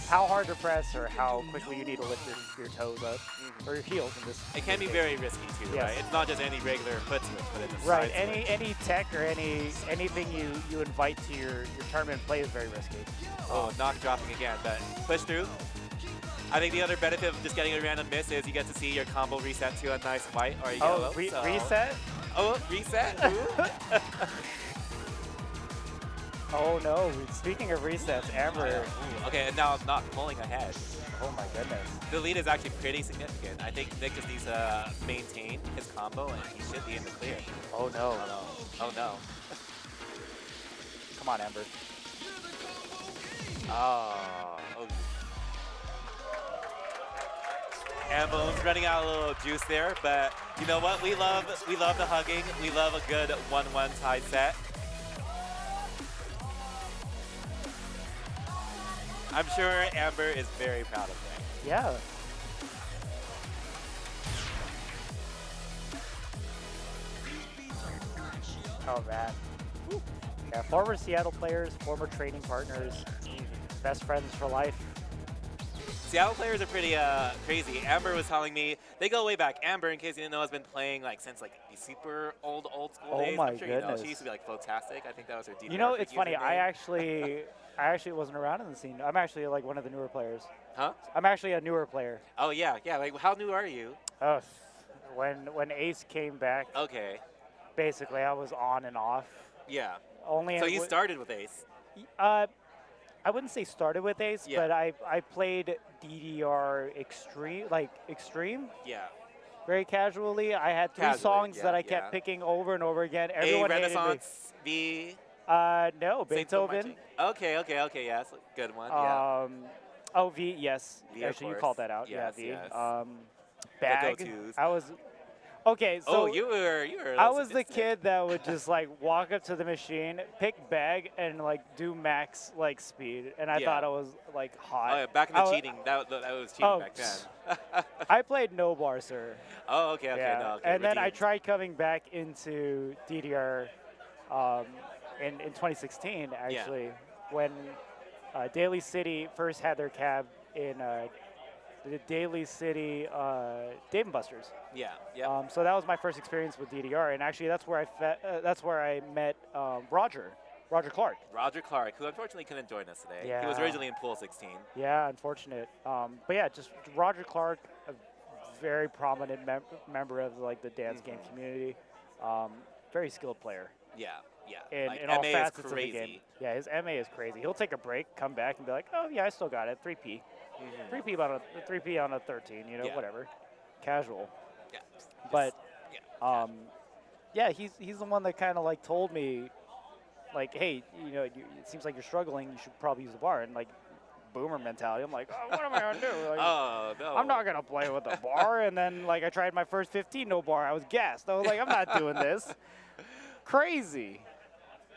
how hard to press or how quickly you need to lift your toes up or your heels. In this, it can be very risky too, right? It's not just any regular foot switch, but it's a right. Side switch. Any tech or anything you invite to your tournament play is very risky. Oh, Nock dropping again, but push through. I think the other benefit of just getting a random miss is you get to see your combo reset to a nice white or a yellow. Reset? Oh, reset? Oh no, speaking of resets, Amber. Okay, and now it's not pulling ahead. Oh my goodness. The lead is actually pretty significant. I think Nick just needs to maintain his combo and he should be in the clear. Oh no. Oh no. Come on, Amber. Oh. Ambones running out a little juice there, but you know what? We love the hugging. We love a good 1-1 tie set. I'm sure Amber is very proud of him. Yeah. Oh man. Yeah, former Seattle players, former training partners, best friends for life. Seattle players are pretty crazy. Amber was telling me, they go way back. Amber, in case you didn't know, has been playing like since like the super old school days. My I'm sure goodness. You know. She used to be like Flotastic. I think that was her DDR. You know, it's funny. I actually wasn't around in the scene. I'm actually like one of the newer players. Huh? I'm actually a newer player. Oh yeah. Like, how new are you? Oh, when Ace came back. Okay. Basically, I was on and off. Yeah. Only. So you started with Ace. I wouldn't say started with Ace, but I played DDR Extreme. Yeah. Very casually. I had three songs that I kept picking over and over again. Everyone hated me. Renaissance, V. No, Beethoven. Okay, yeah, that's a good one. Oh, V, yes. V, actually, you called that out. Yes, V. yes. Bag. Go-tos. I was. Okay, so you were. I was the kid that would just like walk up to the machine, pick bag, and like do max like speed, and I thought I was like hot. Oh, yeah, back in the cheating, that was cheating back then. I played no bar, sir. Oh, okay, no, okay. And then I tried coming back into DDR in 2016 actually, when Daly City first had their cab in the Daly City Dave & Buster's. Yeah. So that was my first experience with DDR, and actually that's where I met Roger Clark. Roger Clark, who unfortunately couldn't join us today. Yeah. He was originally in Pool 16. Yeah, unfortunate. But yeah, just Roger Clark, a very prominent member of like the dance game community. Very skilled player. Yeah. In all facets of the game. Yeah, his MA is crazy. He'll take a break, come back, and be like, oh yeah, I still got it. 3P. 3P on a 13, whatever. Casual. Yeah. But he's the one that kind of like told me, like, hey, it seems like you're struggling. You should probably use the bar. And like, boomer mentality. I'm like, oh, what am I gonna do? Like, Oh no. I'm not gonna play with a bar. And then like I tried my first 15 no bar. I was gassed. I was like, I'm not doing this. Crazy.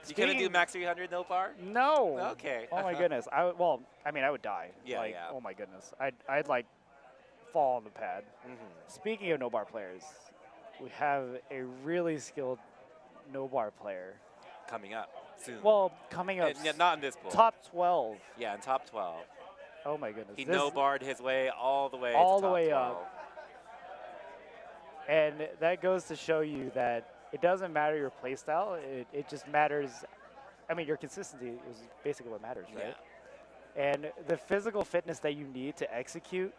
You couldn't do max 300 no bar? No. Okay. Oh my goodness. I would die. Yeah, like, yeah. Oh my goodness. I'd like fall on the pad. Mm-hmm. Speaking of no bar players, we have a really skilled no bar player Coming up soon. Well, coming up. Not in this pool. Top 12. Yeah, in top 12. Oh my goodness. He no-barred his way all the way all to the top way 12. up. And that goes to show you that it doesn't matter your play style. It just matters. I mean, your consistency is basically what matters, right? Yeah. And the physical fitness that you need to execute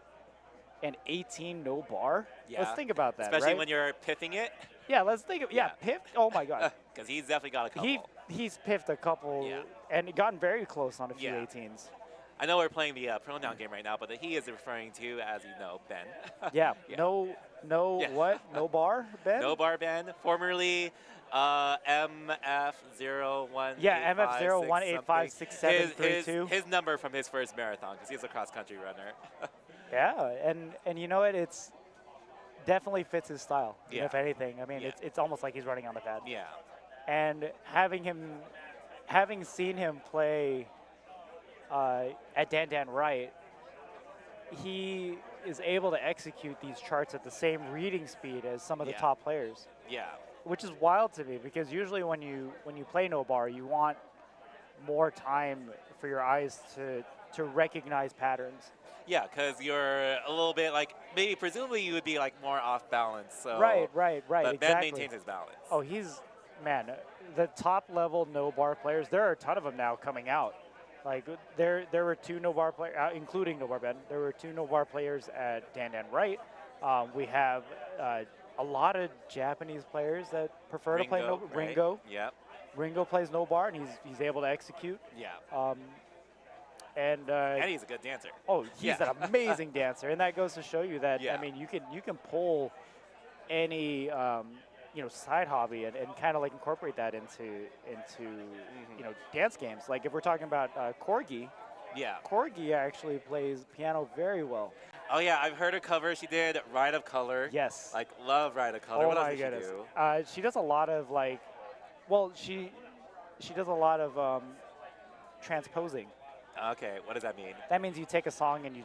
an 18 no bar. Yeah. Let's think about that. Especially right? when you're piffing it. Yeah, let's think of piff. Oh my God. Because he's definitely got a couple. He's piffed a couple and gotten very close on a few 18s. I know we're playing the pronoun game right now, but the he is referring to, as you know, Ben. Yeah. No what? No bar, Ben? No bar Ben, formerly MF01. Yeah, MF01856732. His number from his first marathon, because he's a cross-country runner. Yeah, and you know what? It's definitely fits his style. Yeah. If anything, I mean, it's almost like he's running on the pad. Yeah. And having seen him play at Dan Wright, he is able to execute these charts at the same reading speed as some of the top players. Yeah. Which is wild to me, because usually when you play no bar, you want more time for your eyes to recognize patterns. Yeah, because you're a little bit like, maybe presumably you would be like more off balance. So Right. But Exactly. Ben maintains his balance. Oh, man, the top level no bar players, there are a ton of them now coming out. Like there were 2 no bar players, including no bar Ben. There were 2 no bar players at Dan Wright. We have a lot of Japanese players that prefer to play no bar. Right? Ringo. Yep. Ringo plays no bar, and he's able to execute. Yeah. And he's a good dancer. Oh, he's an amazing dancer, and that goes to show you that I mean you can pull any side hobby and kind of like incorporate that into dance games. Like if we're talking about Corgi. Yeah. Corgi actually plays piano very well. Oh yeah, I've heard her cover. She did Ride of Color. Yes. Like love Ride of Color. Oh what else my does goodness. she do? She does a lot of she does a lot of transposing. Okay, what does that mean? That means you take a song and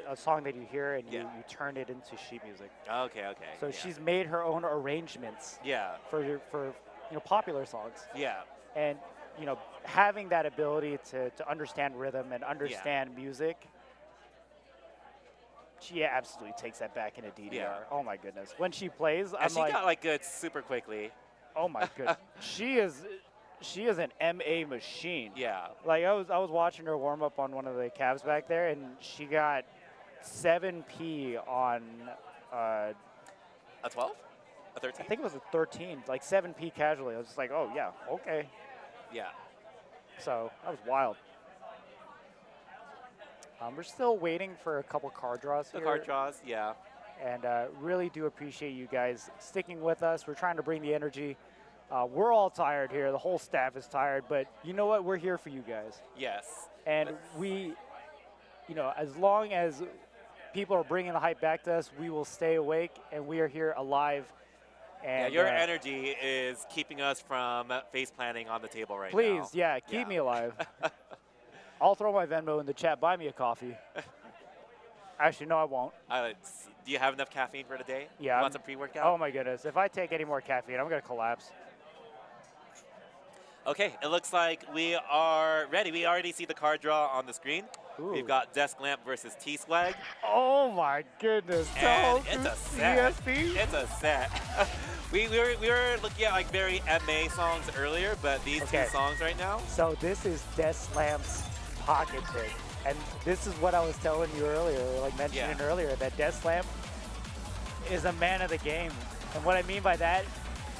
a song that you hear and you turn it into sheet music. Okay. So she's made her own arrangements. Yeah. For popular songs. Yeah. And having that ability to understand rhythm and understand music, she absolutely takes that back into DDR. Yeah. Oh my goodness. When she plays, And she got like good super quickly. Oh my goodness. She is an MA machine. Yeah. Like I was watching her warm up on one of the cabs back there, and she got 7P on a 12? A 13? I think it was a 13, like 7P casually. I was just like, oh yeah, okay. Yeah. So that was wild. We're still waiting for a couple card draws here. The card draws, yeah. And really do appreciate you guys sticking with us. We're trying to bring the energy. We're all tired here. The whole staff is tired, but you know what? We're here for you guys. Yes. And we, as long as people are bringing the hype back to us, we will stay awake, and we are here alive. And your energy is keeping us from face planting on the table right now. Please, keep me alive. I'll throw my Venmo in the chat. Buy me a coffee. Actually, no, I won't. Do you have enough caffeine for today? Yeah. You want some pre-workout? Oh my goodness! If I take any more caffeine, I'm gonna collapse. Okay, it looks like we are ready. We already see the card draw on the screen. Ooh. We've got Desklamp versus T.Swag. Oh my goodness! And it's a set. CSP? It's a set. we were looking at like very MA songs earlier, but these 2 songs right now. So this is Deslamp's pocket pick, and this is what I was telling you earlier, like mentioning earlier, that Desklamp is a man of the game, and what I mean by that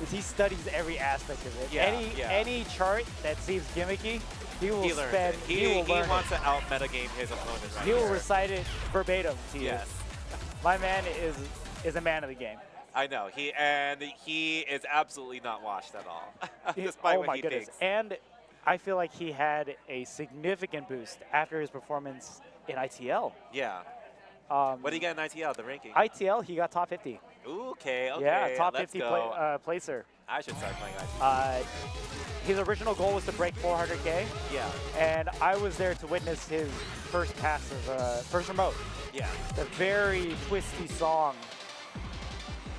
is he studies every aspect of it. Any chart that seems gimmicky, he will spend. He wants to out metagame his opponent. Right he will recite it verbatim to you. Yes. My man is a man of the game. I know he is absolutely not washed at all, despite what he thinks. And I feel like he had a significant boost after his performance in ITL. Yeah. What did he get in ITL, the ranking? ITL, he got top 50. Ooh, okay, okay. Yeah, top let's 50 go. placer. I should start playing ITL. His original goal was to break 400K. Yeah. And I was there to witness his first pass of first remote. Yeah. The very twisty song.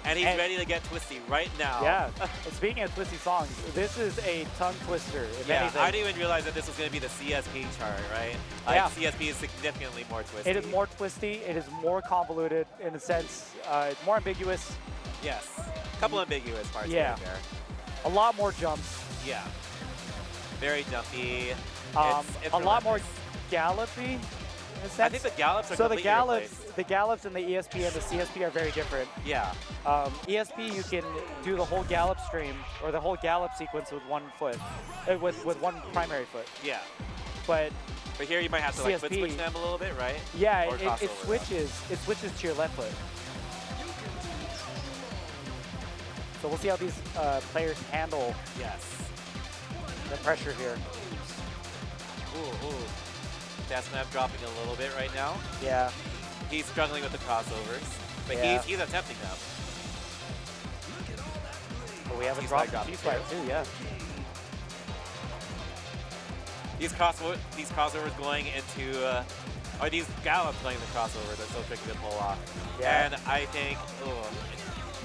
And he's ready to get twisty right now. Yeah. And speaking of twisty songs, this is a tongue twister, if anything. I didn't even realize that this was going to be the CSP chart, right? Yeah. CSP is significantly more twisty. It is more twisty. It is more convoluted in a sense. It's more ambiguous. Yes. A couple ambiguous parts yeah. there. A lot more jumps. Yeah. Very jumpy. It's a lot more gallopy. In a sense. I think the gallops are so completely replaced. the gallops and the ESP and the CSP are very different. Yeah. ESP, you can do the whole gallop stream or the whole gallop sequence with one foot, with one primary foot. Yeah. But here you might have to like foot switch them a little bit, right? Yeah, it switches. It switches to your left foot. So we'll see how these players handle the pressure here. Ooh. Desklamp dropping a little bit right now. Yeah. He's struggling with the crossovers, but he's attempting them. But we haven't dropped T.Swag too, yeah. These crossovers going into, or these gallops playing the crossovers are so tricky to pull off. Yeah. And I think,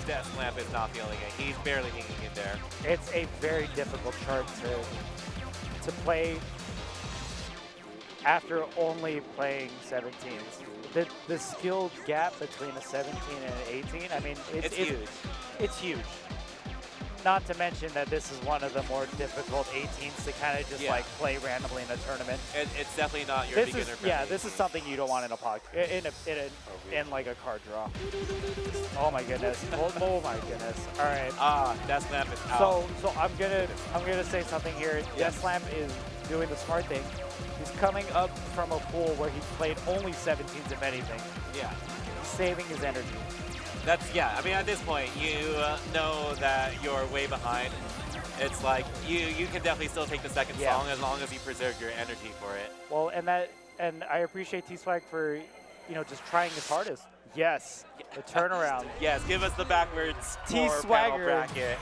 Desklamp is not feeling it. He's barely hanging in there. It's a very difficult chart to play after only playing 17s. The skill gap between a 17 and an 18, I mean, it's huge. It's huge. Not to mention that this is one of the more difficult 18s to kind of just like play randomly in a tournament. It's definitely not your beginner friendly. Yeah, this is something you don't want in a pocket, in like a card draw. Oh my goodness. Oh my goodness. All right. Desklamp is out. So I'm gonna say something here. Desklamp is doing the smart thing. He's coming up from a pool where he's played only 17s if anything. Yeah. He's saving his energy. I mean, at this point, you know that you're way behind. It's like, you can definitely still take the second song as long as you preserve your energy for it. Well, and I appreciate T.Swag for, just trying his hardest. Yes, the turnaround. Yes, give us the backwards T.Swagger bracket.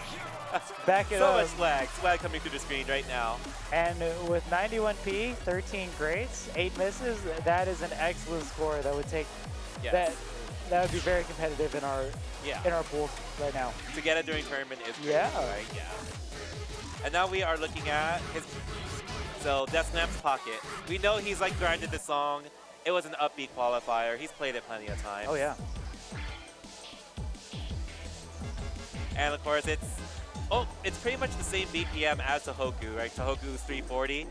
Back it so up. much swag. Swag coming through the screen right now. And with 91p, 13 greats, 8 misses, that is an excellent score that would take that would be very competitive in our pool right now. To get it during tournament is great, right? Yeah. And now we are looking at Desklamp's pocket. We know he's like grinded this song. It was an upbeat qualifier. He's played it plenty of times. Oh yeah. And of course it's pretty much the same BPM as Tohoku, right? Tohoku's 340.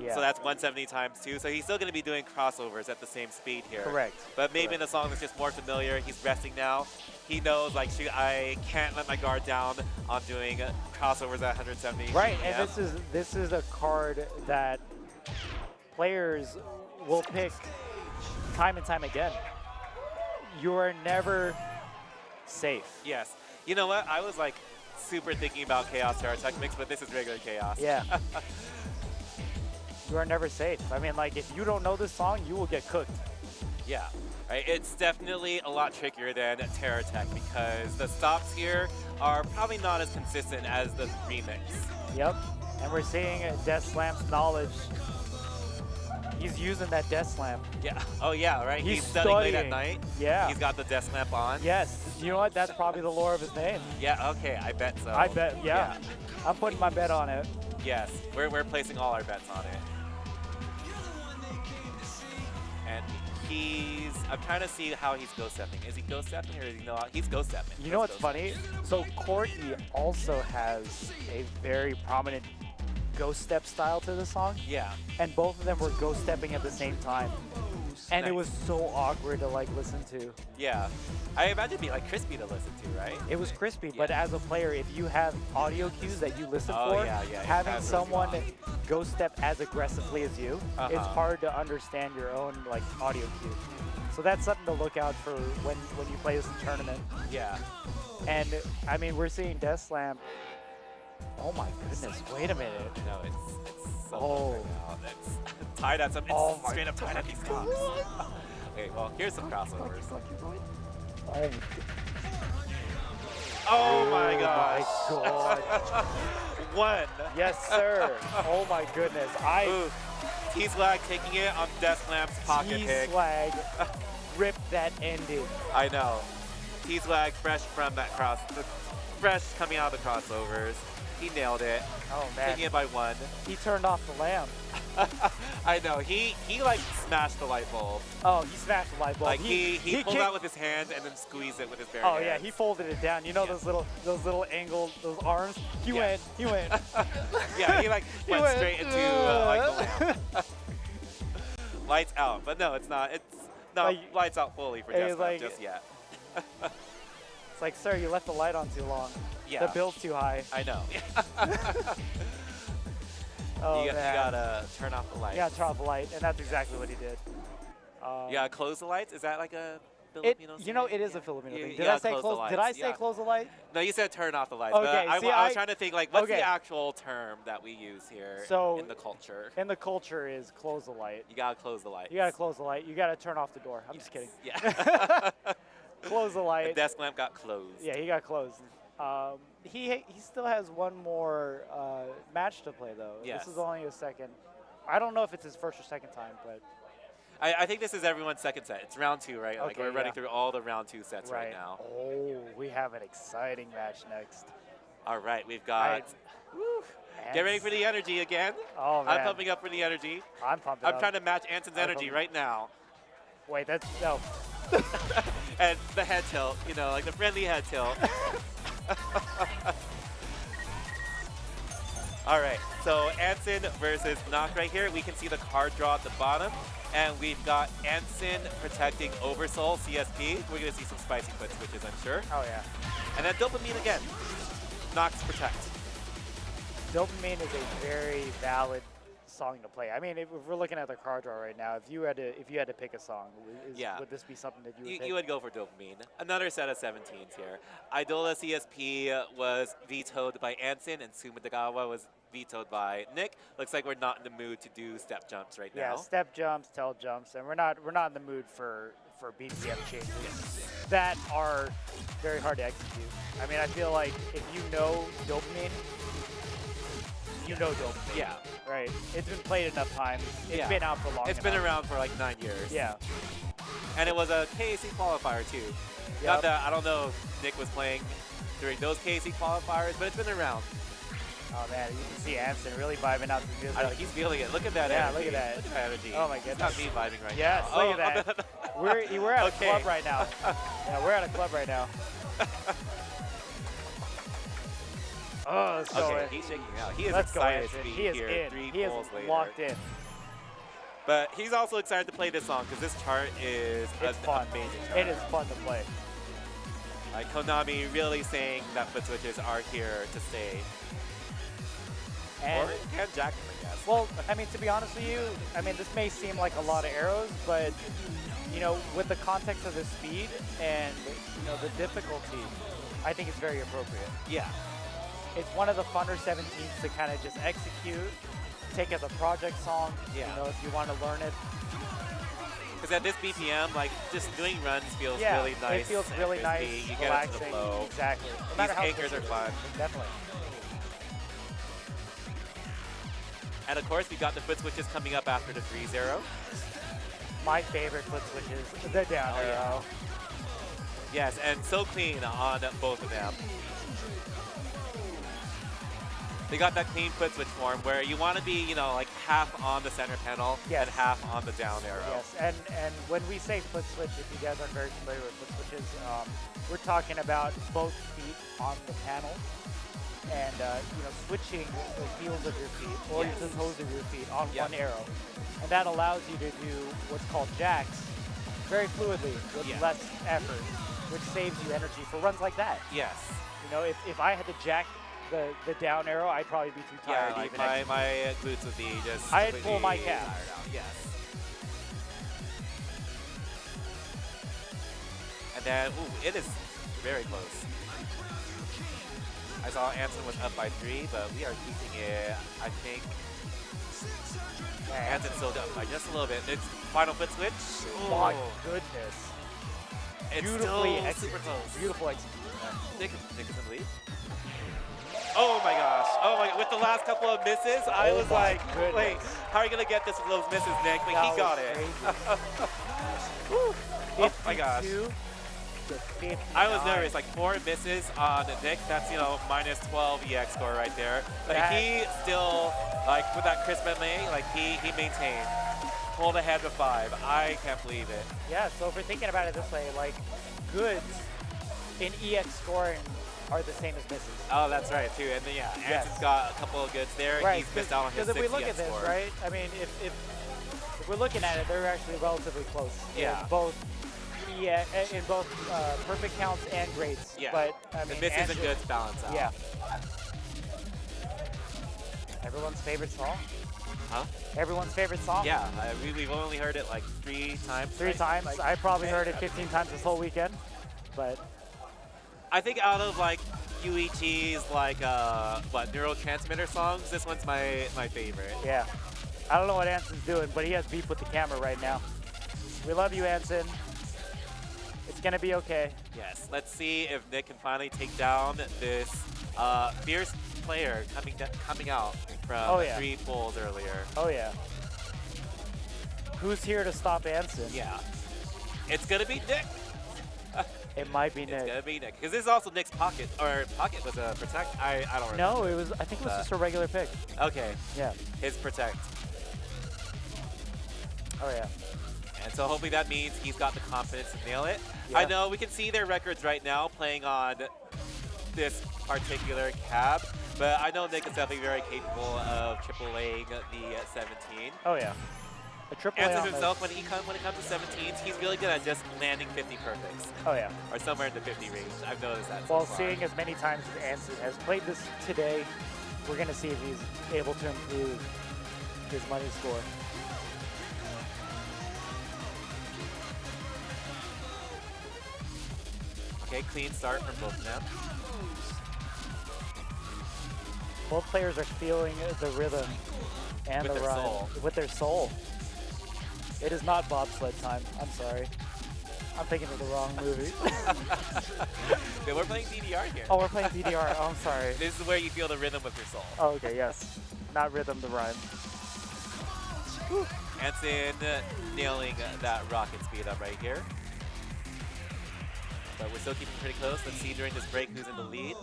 Yeah. So that's 170 times 2. So he's still going to be doing crossovers at the same speed here. Correct. But maybe in the song that's just more familiar. He's resting now. He knows, like, shoot, I can't let my guard down on doing crossovers at 170. Right, and this is a card that players will pick time and time again. You are never safe. Yes. You know what? I was like super thinking about Chaos Terra Tech Mix, but this is regular Chaos. Yeah. You are never safe. I mean, like, if you don't know this song, you will get cooked. Yeah. Right. It's definitely a lot trickier than Terra Tech because the stops here are probably not as consistent as the remix. Yep. And we're seeing Deslamp's knowledge. He's using that Desklamp. Yeah. Oh, yeah, right? He's studying late at night. Yeah. He's got the Desklamp on. Yes. You know what? That's probably the lore of his name. Yeah, okay. I bet so. I bet, yeah. I'm putting my bet on it. Yes. We're placing all our bets on it. And I'm trying to see how he's ghost stepping. Is he ghost stepping or is he not? He's ghost stepping. You know what's funny? So Corky also has a very prominent ghost step style to the song. Yeah. And both of them were ghost stepping at the same time. And it was so awkward to like listen to. Yeah. I imagine it'd be like crispy to listen to, right? It was crispy, but as a player, if you have audio cues that you listen for, having someone ghost step as aggressively as you, it's hard to understand your own like audio cue. So that's something to look out for when you play this in tournament. Yeah. And I mean, we're seeing Desklamp Oh my goodness! Wait a minute. No, it's so Oh. right now. It's tied at some. It's Oh my straight up tied at these tops. Okay, well here's some crossovers. Oh my gosh. Oh my god. One. Yes, sir. Oh my goodness. Ooh. T.Swag taking it on Desklamp's pocket pick. T.Swag ripped that ending. I know. T.Swag fresh from that fresh coming out of the crossovers. He nailed it. Oh man. Taking it by one. He turned off the lamp. I know. He like smashed the light bulb. Oh, he smashed the light bulb. Like he pulled kicked- out with his hand and then squeezed it with his bare Oh hands. yeah, he folded it down. You know those little angled those arms. He went. Yeah, he like went went, straight into like the lamp. Lights out, but no, it's not. It's not Like- lights out fully for it's Desklamp like- just yet. It's like, sir, you left the light on too long. Yeah. The bill's too high. I know. Oh you man. gotta turn off the lights. Yeah, turn off the light, and that's exactly what he did. You gotta close the lights. Is that like a It, Filipino you know, saying? it is a Filipino You- thing. you Did I gotta say close the close? Did I lights, say yeah. close the light? No, you said turn off the lights. Okay, but see, I was I- trying to think like, what's okay. the actual term that we use here So- in the culture? And the culture is close the light. You gotta close the lights. You gotta close the light. You gotta turn off the door. I'm just kidding. Yeah. Close the The light. desk lamp got closed. Yeah, he got closed. He still has one more match to play though. Yes. This is only his second. I don't know if it's his first or second time, but I think this is everyone's second set. It's round two, right? Like Okay, we're running yeah. through all the round two sets right now. Oh, we have an exciting match next. All right, we've got. Get ready for the energy again. Oh man, I'm pumping up for the energy. I'm pumped. I'm trying to match Anson's energy right now. Wait, that's no. And the head tilt, you know, like the friendly head tilt. All right, so Anson versus Nock right here. We can see the card draw at the bottom. And we've got Anson protecting Oversoul, CSP. We're going to see some spicy foot switches, I'm sure. Oh yeah. And then Dopamine again. Nock's protect. Dopamine is a very valid song to play. I mean, if we're looking at the card draw right now, if you had to pick a song, would this be something that you would pick? You would go for Dopamine. Another set of 17s here. Idola CSP was vetoed by Anson, and Sumadagawa was vetoed by Nick. Looks like we're not in the mood to do step jumps right now. Yeah, step jumps, tail jumps, and we're not in the mood for BPM changes that are very hard to execute. I mean, I feel like if you know Dopamine, you know Dopamine. Yeah. Right. It's been played enough times. It's Yeah. been out for long enough. It's been around for like 9 years. Yeah. And it was a KAC qualifier too. Yep. Not that I don't know if Nick was playing during those KAC qualifiers, but it's been around. Oh man, you can see Anson really vibing out the music. I know, he's feeling it. Look at that Yeah, energy. look at that. Look at that energy. Oh my It's goodness. not me vibing right Yes, now. look at that. We're at Okay. a club right now. Yeah, we're at a club right now. Oh, let's go Okay, in. he's shaking out. He is Let's go, excited to Anson. be He is here in. 3 He is polls later. locked in. But he's also excited to play this song because this chart is It's fun. amazing chart. It is fun to play. Like Konami really saying that foot switches are here to stay. And Or can jack them, I guess. well, I mean, to be honest with you, I mean, this may seem like a lot of arrows, but you know, with the context of the speed and you know the difficulty, I think it's very appropriate. Yeah. It's one of the funner 17s to kind of just execute, take as a project song. Yeah. You know, if you want to learn it. Because at this BPM, like, just doing runs feels Yeah, really nice. it feels and really crispy. nice, You get relaxing. into the flow. Exactly. No These matter how anchors are difficult. fun. Definitely. And of course, we got the foot switches coming up after the 3-0. My favorite foot switch is the down Oh, yeah. arrow. Yes, and so clean on both of them. They got that clean foot switch form where you want to be, you know, like half on the center panel Yes. and half on the down arrow. Yes, and when we say foot switch, if you guys aren't very familiar with foot switches, we're talking about both feet on the panel and you know, switching the heels of your feet or Yes. the toes of your feet on Yep. one arrow. And that allows you to do what's called jacks very fluidly with Yeah. less effort, which saves you energy for runs like that. Yes. You know, if I had to jack the down arrow, I'd probably be too tired Yeah, to like even my execute. glutes would be just I'd pull my completely calf. tired out. Yes. And then, ooh, it is very close. I saw Anson was up by 3, but we are keeping it, I think. Anson's still up by just a little bit. It's final foot switch. Oh my goodness. It's Beautifully still super close. Beautiful execution. Nick is in the lead. Oh my gosh. Oh my god. With the last couple of misses, I was like, wait, how are you going to get this with those misses, Nick? But he got it. Oh my gosh. I was nervous, like 4 misses on Nick. That's, you know, minus 12 EX score right there. Like he still, like with that crisp melee, like he maintained. Pulled ahead to 5. I can't believe it. Yeah, so if we're thinking about it this way, like goods in EX scoring are the same as misses. Oh, that's right too. And then Anson's got a couple of goods there. Right, He's missed out on his 6 because if we look EX at this, score. right? I mean, if we're looking at it, they're actually relatively close. Yeah. In both perfect counts and grades. Yeah. But I mean, the misses and goods balance out. Yeah. Everyone's favorite song. Huh? Everyone's favorite song. Yeah. We've only heard it like 3 times. 3 times. Like, I probably heard it 15 times this whole weekend. But I think out of like UEG's like neurotransmitter songs, this one's my favorite. Yeah. I don't know what Anson's doing, but he has beef with the camera right now. We love you, Anson. It's gonna be okay. Yes. Let's see if Nick can finally take down this fierce player coming out from 3 pulls earlier. Oh yeah. Who's here to stop Anson? Yeah. It's gonna be Nick. It might be Nick. It's gonna be Nick, because this is also Nick's pocket, or pocket was a protect. I don't remember. No, it was. I think it was just a regular pick. Okay. Yeah. His protect. Oh yeah. And so hopefully that means he's got the confidence to nail it. Yeah. I know we can see their records right now playing on this particular cab, but I know Nick is definitely very capable of triple-Aing the 17. Oh yeah. A triple Anson himself, when it comes to 17s, he's really good at just landing 50 perfects. Oh yeah. Or somewhere in the 50 range. I've noticed that. Well, so far. seeing as many times as Anson has played this today, we're gonna see if he's able to improve his money score. Okay, clean start from both of them. Both players are feeling the rhythm and With the their run soul. with their soul. It is not bobsled time. I'm sorry. I'm thinking of the wrong movie. Yeah, we're playing DDR here. Oh, we're playing DDR. Oh, I'm sorry. This is where you feel the rhythm with your soul. Oh, okay, yes. Not rhythm, the rhyme. Whew. Anson nailing that rocket speed up right here. But we're still keeping pretty close. Let's see during this break who's in the lead.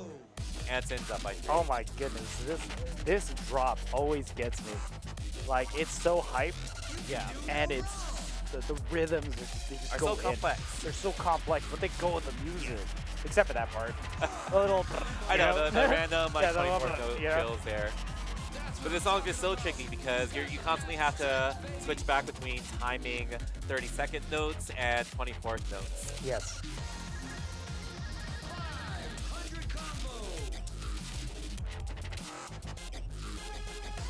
Anson's up by 3. Oh my goodness, this drop always gets me. Like, it's so hype. Yeah. And it's the rhythms they just Are go so complex. They're so complex, but they go with the music. Except for that part. A little. I know, the random like 24 yeah. kills there. But this song is so tricky because you constantly have to switch back between timing 30-second notes and 24th notes. Yes.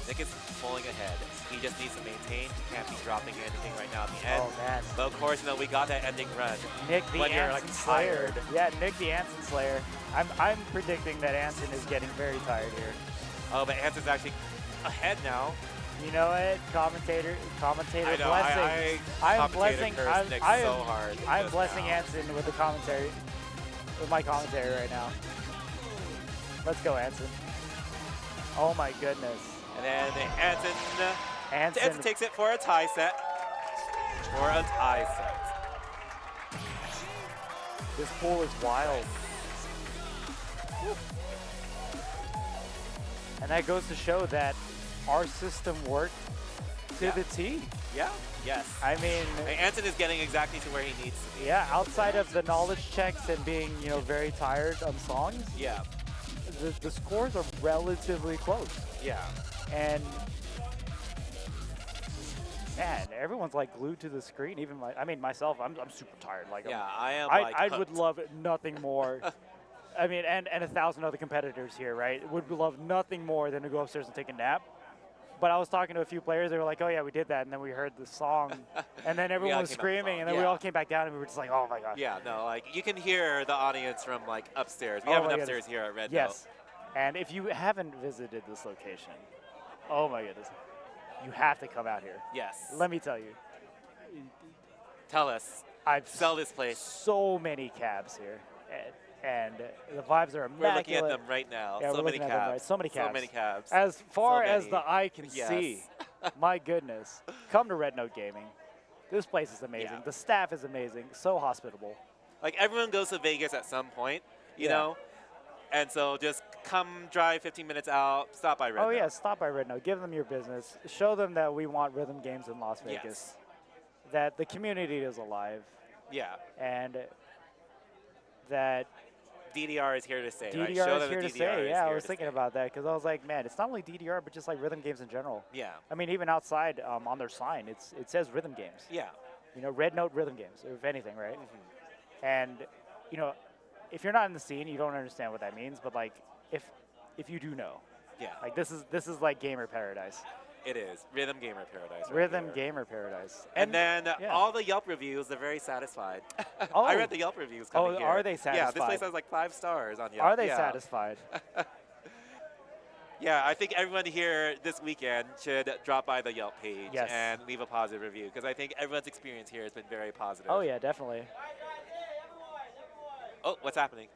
Nick is pulling ahead. He just needs to maintain. He can't be dropping anything right now at the end. Oh man. But of course, we got that ending run. Nick the when you're Anson like Slayer. tired. Yeah, Nick the Anson Slayer. I'm predicting that Anson is getting very tired here. Oh, but Anson's actually ahead now. You know what? Commentator I know, blessing. I blessing. cursed Nick I am, so hard. I'm just blessing now. Anson with the commentary, with my commentary right now. Let's go, Anson. Oh my goodness. And then Anson Anson takes it for a tie set. For a tie set. This pool is wild. And that goes to show that our system worked to the T. Yeah. Yes. I mean, Anson is getting exactly to where he needs to be. yeah, outside of the knowledge checks and being, you know, very tired on songs, Yeah. the scores are relatively close. Yeah. And man, everyone's like glued to the screen. Even myself, I'm super tired. Like, Yeah, I am I would hooked. love nothing more. I mean, and 1,000 other competitors here, right? Would love nothing more than to go upstairs and take a nap. But I was talking to a few players. They were like, "Oh yeah, we did that," and then we heard the song, and then everyone all was came up screaming, and then we all came back down, and we were just like, "Oh my gosh!" Yeah, no, like you can hear the audience from like upstairs. We Oh have an my upstairs goodness. here at Red Yes. And if you haven't visited this location, oh my goodness, you have to come out here. Yes. Let me tell you. Tell us. I've Sell this place. So many cabs here, and the vibes are immaculate. We're looking at them right now. Yeah, so many cabs. Right. So many cabs. So many cabs. As far so as the eye can yes. see, my goodness, come to Red Note Gaming. This place is amazing. Yeah. The staff is amazing. So hospitable. Like everyone goes to Vegas at some point, you know, and so just come drive 15 minutes out, stop by Red Note. Oh yeah, stop by Red Note. Give them your business. Show them that we want rhythm games in Las Vegas. Yes. That the community is alive. Yeah. And that DDR is here to stay. DDR right? Show is them here that to DDR stay. is Yeah, I here was to thinking stay. about that because I was like, man, it's not only DDR, but just like rhythm games in general. Yeah. I mean, even outside on their sign, it says rhythm games. Yeah. You know, Red Note rhythm games, if anything, right? Mm-hmm. And, you know, if you're not in the scene, you don't understand what that means. But like, if you do know, Yeah. like this is like gamer paradise. It is. Rhythm Gamer Paradise. Right Rhythm here. gamer paradise. And then yeah. all the Yelp reviews, they're very satisfied. Oh. I read the Yelp reviews coming here. Are they Yeah, satisfied? this place has like 5 stars on Yelp. Are they yeah. satisfied? Yeah, I think everyone here this weekend should drop by the Yelp page Yes. and leave a positive review because I think everyone's experience here has been very positive. Oh yeah, definitely. Oh, what's happening?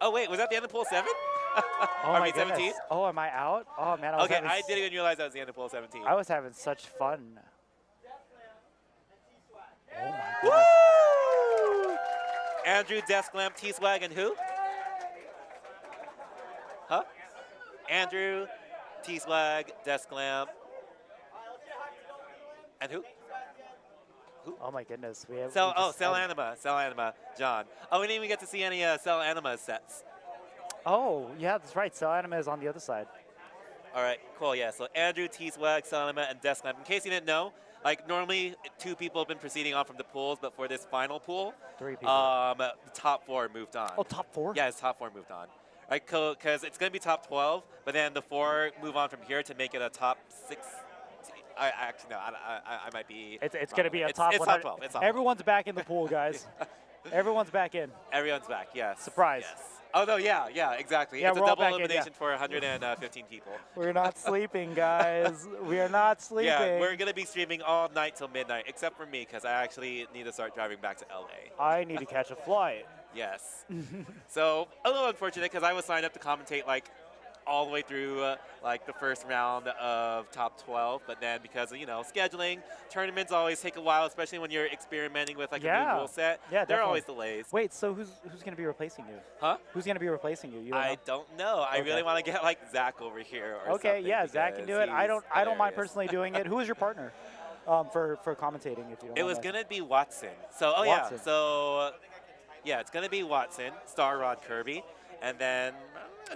Oh wait, was that the end of pool 7? Oh Are my we 17? goodness. Oh, am I out? Oh man, I was Okay, having I didn't even realize that was the end of pool 17. I was having such fun. Oh my goodness. Woo! Andrew, Desklamp, T.Swag, and who? Huh? Andrew, T.Swag, Desklamp, and who? Oh my goodness, we have. CelAnima, John. Oh, we didn't even get to see any CelAnima sets. Oh yeah, that's right. CelAnima is on the other side. All right, cool. Yeah, so Andrew, T.Swag, CelAnima, and Desklamp. In case you didn't know, like normally 2 people have been proceeding on from the pools, but for this final pool, 3 people. the top 4 moved on. Oh, top 4? Yeah, it's top 4 moved on. Right, because it's going to be top 12, but then the 4 move on from here to make it a top 6. Actually, no, I might be. It's going to be a it's, top It's 100. top 12. It's top Everyone's back in the pool, guys. Everyone's back in. 12. Everyone's back, yes. Surprise. Yes. Oh, no, yeah, exactly. Yeah, it's a we're all double back in, elimination for 115 people. We're not sleeping, guys. We are not sleeping. Yeah, we're going to be streaming all night till midnight, except for me, because I actually need to start driving back to LA. I need to catch a flight. Yes. So, a little unfortunate, because I was signed up to commentate, like, all the way through like the first round of top 12, but then because of, you know, scheduling, tournaments always take a while, especially when you're experimenting with like a new rule set. Yeah, there are definitely. always delays. Wait, so who's going to be replacing you? Huh? Who's going to be replacing you? You I know? don't know. I Okay. really want to get like Zach over here or Okay, something. yeah, Zach can do it. I don't mind hilarious. personally doing it. Who is your partner for commentating, if you don't It mind was asking? going to be Watson. So, Watson. yeah. So, yeah, it's going to be Watson, Star Rod Kirby, and then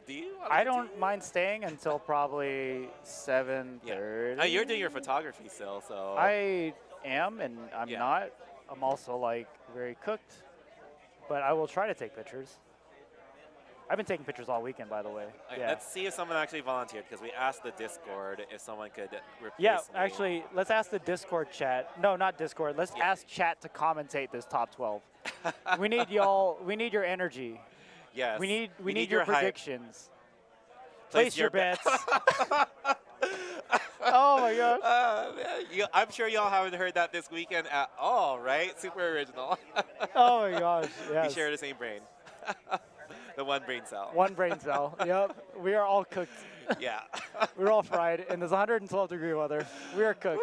do you? I don't mind staying until probably 7:30. Oh, you're doing your photography still, so. I am, and I'm Yeah. not. I'm also like very cooked, but I will try to take pictures. I've been taking pictures all weekend, by the way. Okay, Yeah. let's see if someone actually volunteered, because we asked the Discord if someone could replace Yeah, me. actually, let's ask the Discord chat. No, not Discord. Let's ask chat to commentate this top 12. We need y'all. We need your energy. Yes. We need your hype. predictions. Place your bets. Oh my god. Man, I'm sure y'all haven't heard that this weekend at all, right? Super original. Oh my gosh. Yes. We share the same brain. The one brain cell. One brain cell. Yep. We are all cooked. Yeah. We're all fried in this 112-degree weather. We are cooked.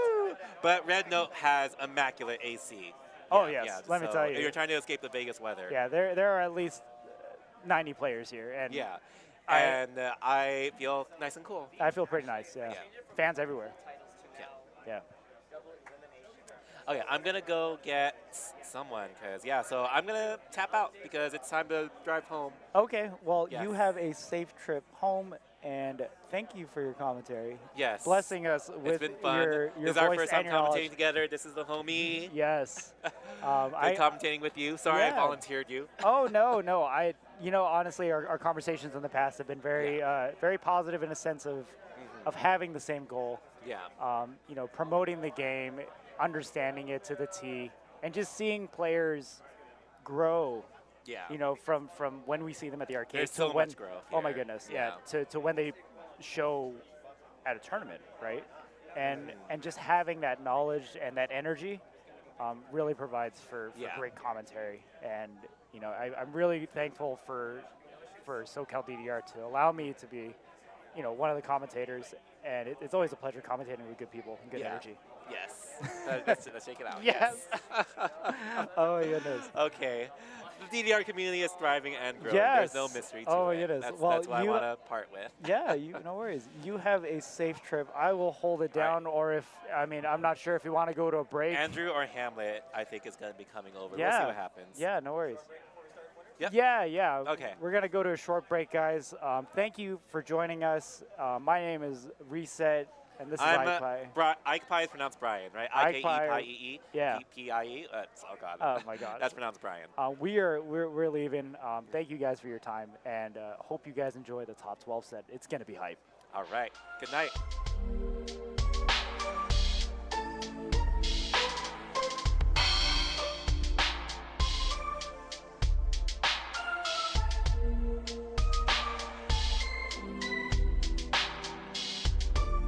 But Red Note has immaculate AC. Oh Yeah, yes. yeah, Let me so tell you. You're trying to escape the Vegas weather. Yeah, there are at least 90 players here, and Yeah. And I feel nice and cool. I feel pretty nice. Yeah. Yeah. Fans everywhere. Yeah. Yeah. Okay, I'm gonna go get someone, cause yeah. So I'm gonna tap out because it's time to drive home. Okay. Well, Yes. you have a safe trip home, and thank you for your commentary. Yes. Blessing us with It's been fun. your This is voice our first time and your knowledge. commentating together. This is the homie. Yes. Good commentating with you. Sorry I Yeah. volunteered you. Oh no. Honestly, our conversations in the past have been very very positive in a sense of having the same goal. Yeah. Promoting the game, understanding it to the T, and just seeing players grow Yeah. You know, from when we see them at the arcade There's to so when, much growth oh my here. goodness, yeah, to when they show at a tournament, right? And just having that knowledge and that energy really provides for great commentary. And you know, I'm really thankful for SoCalDDR to allow me to be, you know, one of the commentators. And it's always a pleasure commentating with good people and good energy. Yes. Let's shake it out. Yes. Oh my goodness. Okay. The DDR community is thriving and growing. Yes. There's no mystery to oh my it. goodness. That's well, what I want to part with. Yeah, no worries. You have a safe trip. I will hold it down, or if, I mean, I'm not sure if you want to go to a break. Andrew or Hamlet, I think, is going to be coming over. Yeah. We'll see what happens. Yeah, no worries. Yep. Yeah. Okay. We're going to go to a short break, guys. Thank you for joining us. My name is Reset, and this is IkePie. IkePie is pronounced Brian, right? IkePie. Yeah. P-I-E. Oh, God. Oh, my God. That's pronounced Brian. We're leaving. Thank you guys for your time, and hope you guys enjoy the top 12 set. It's going to be hype. All right. Good night.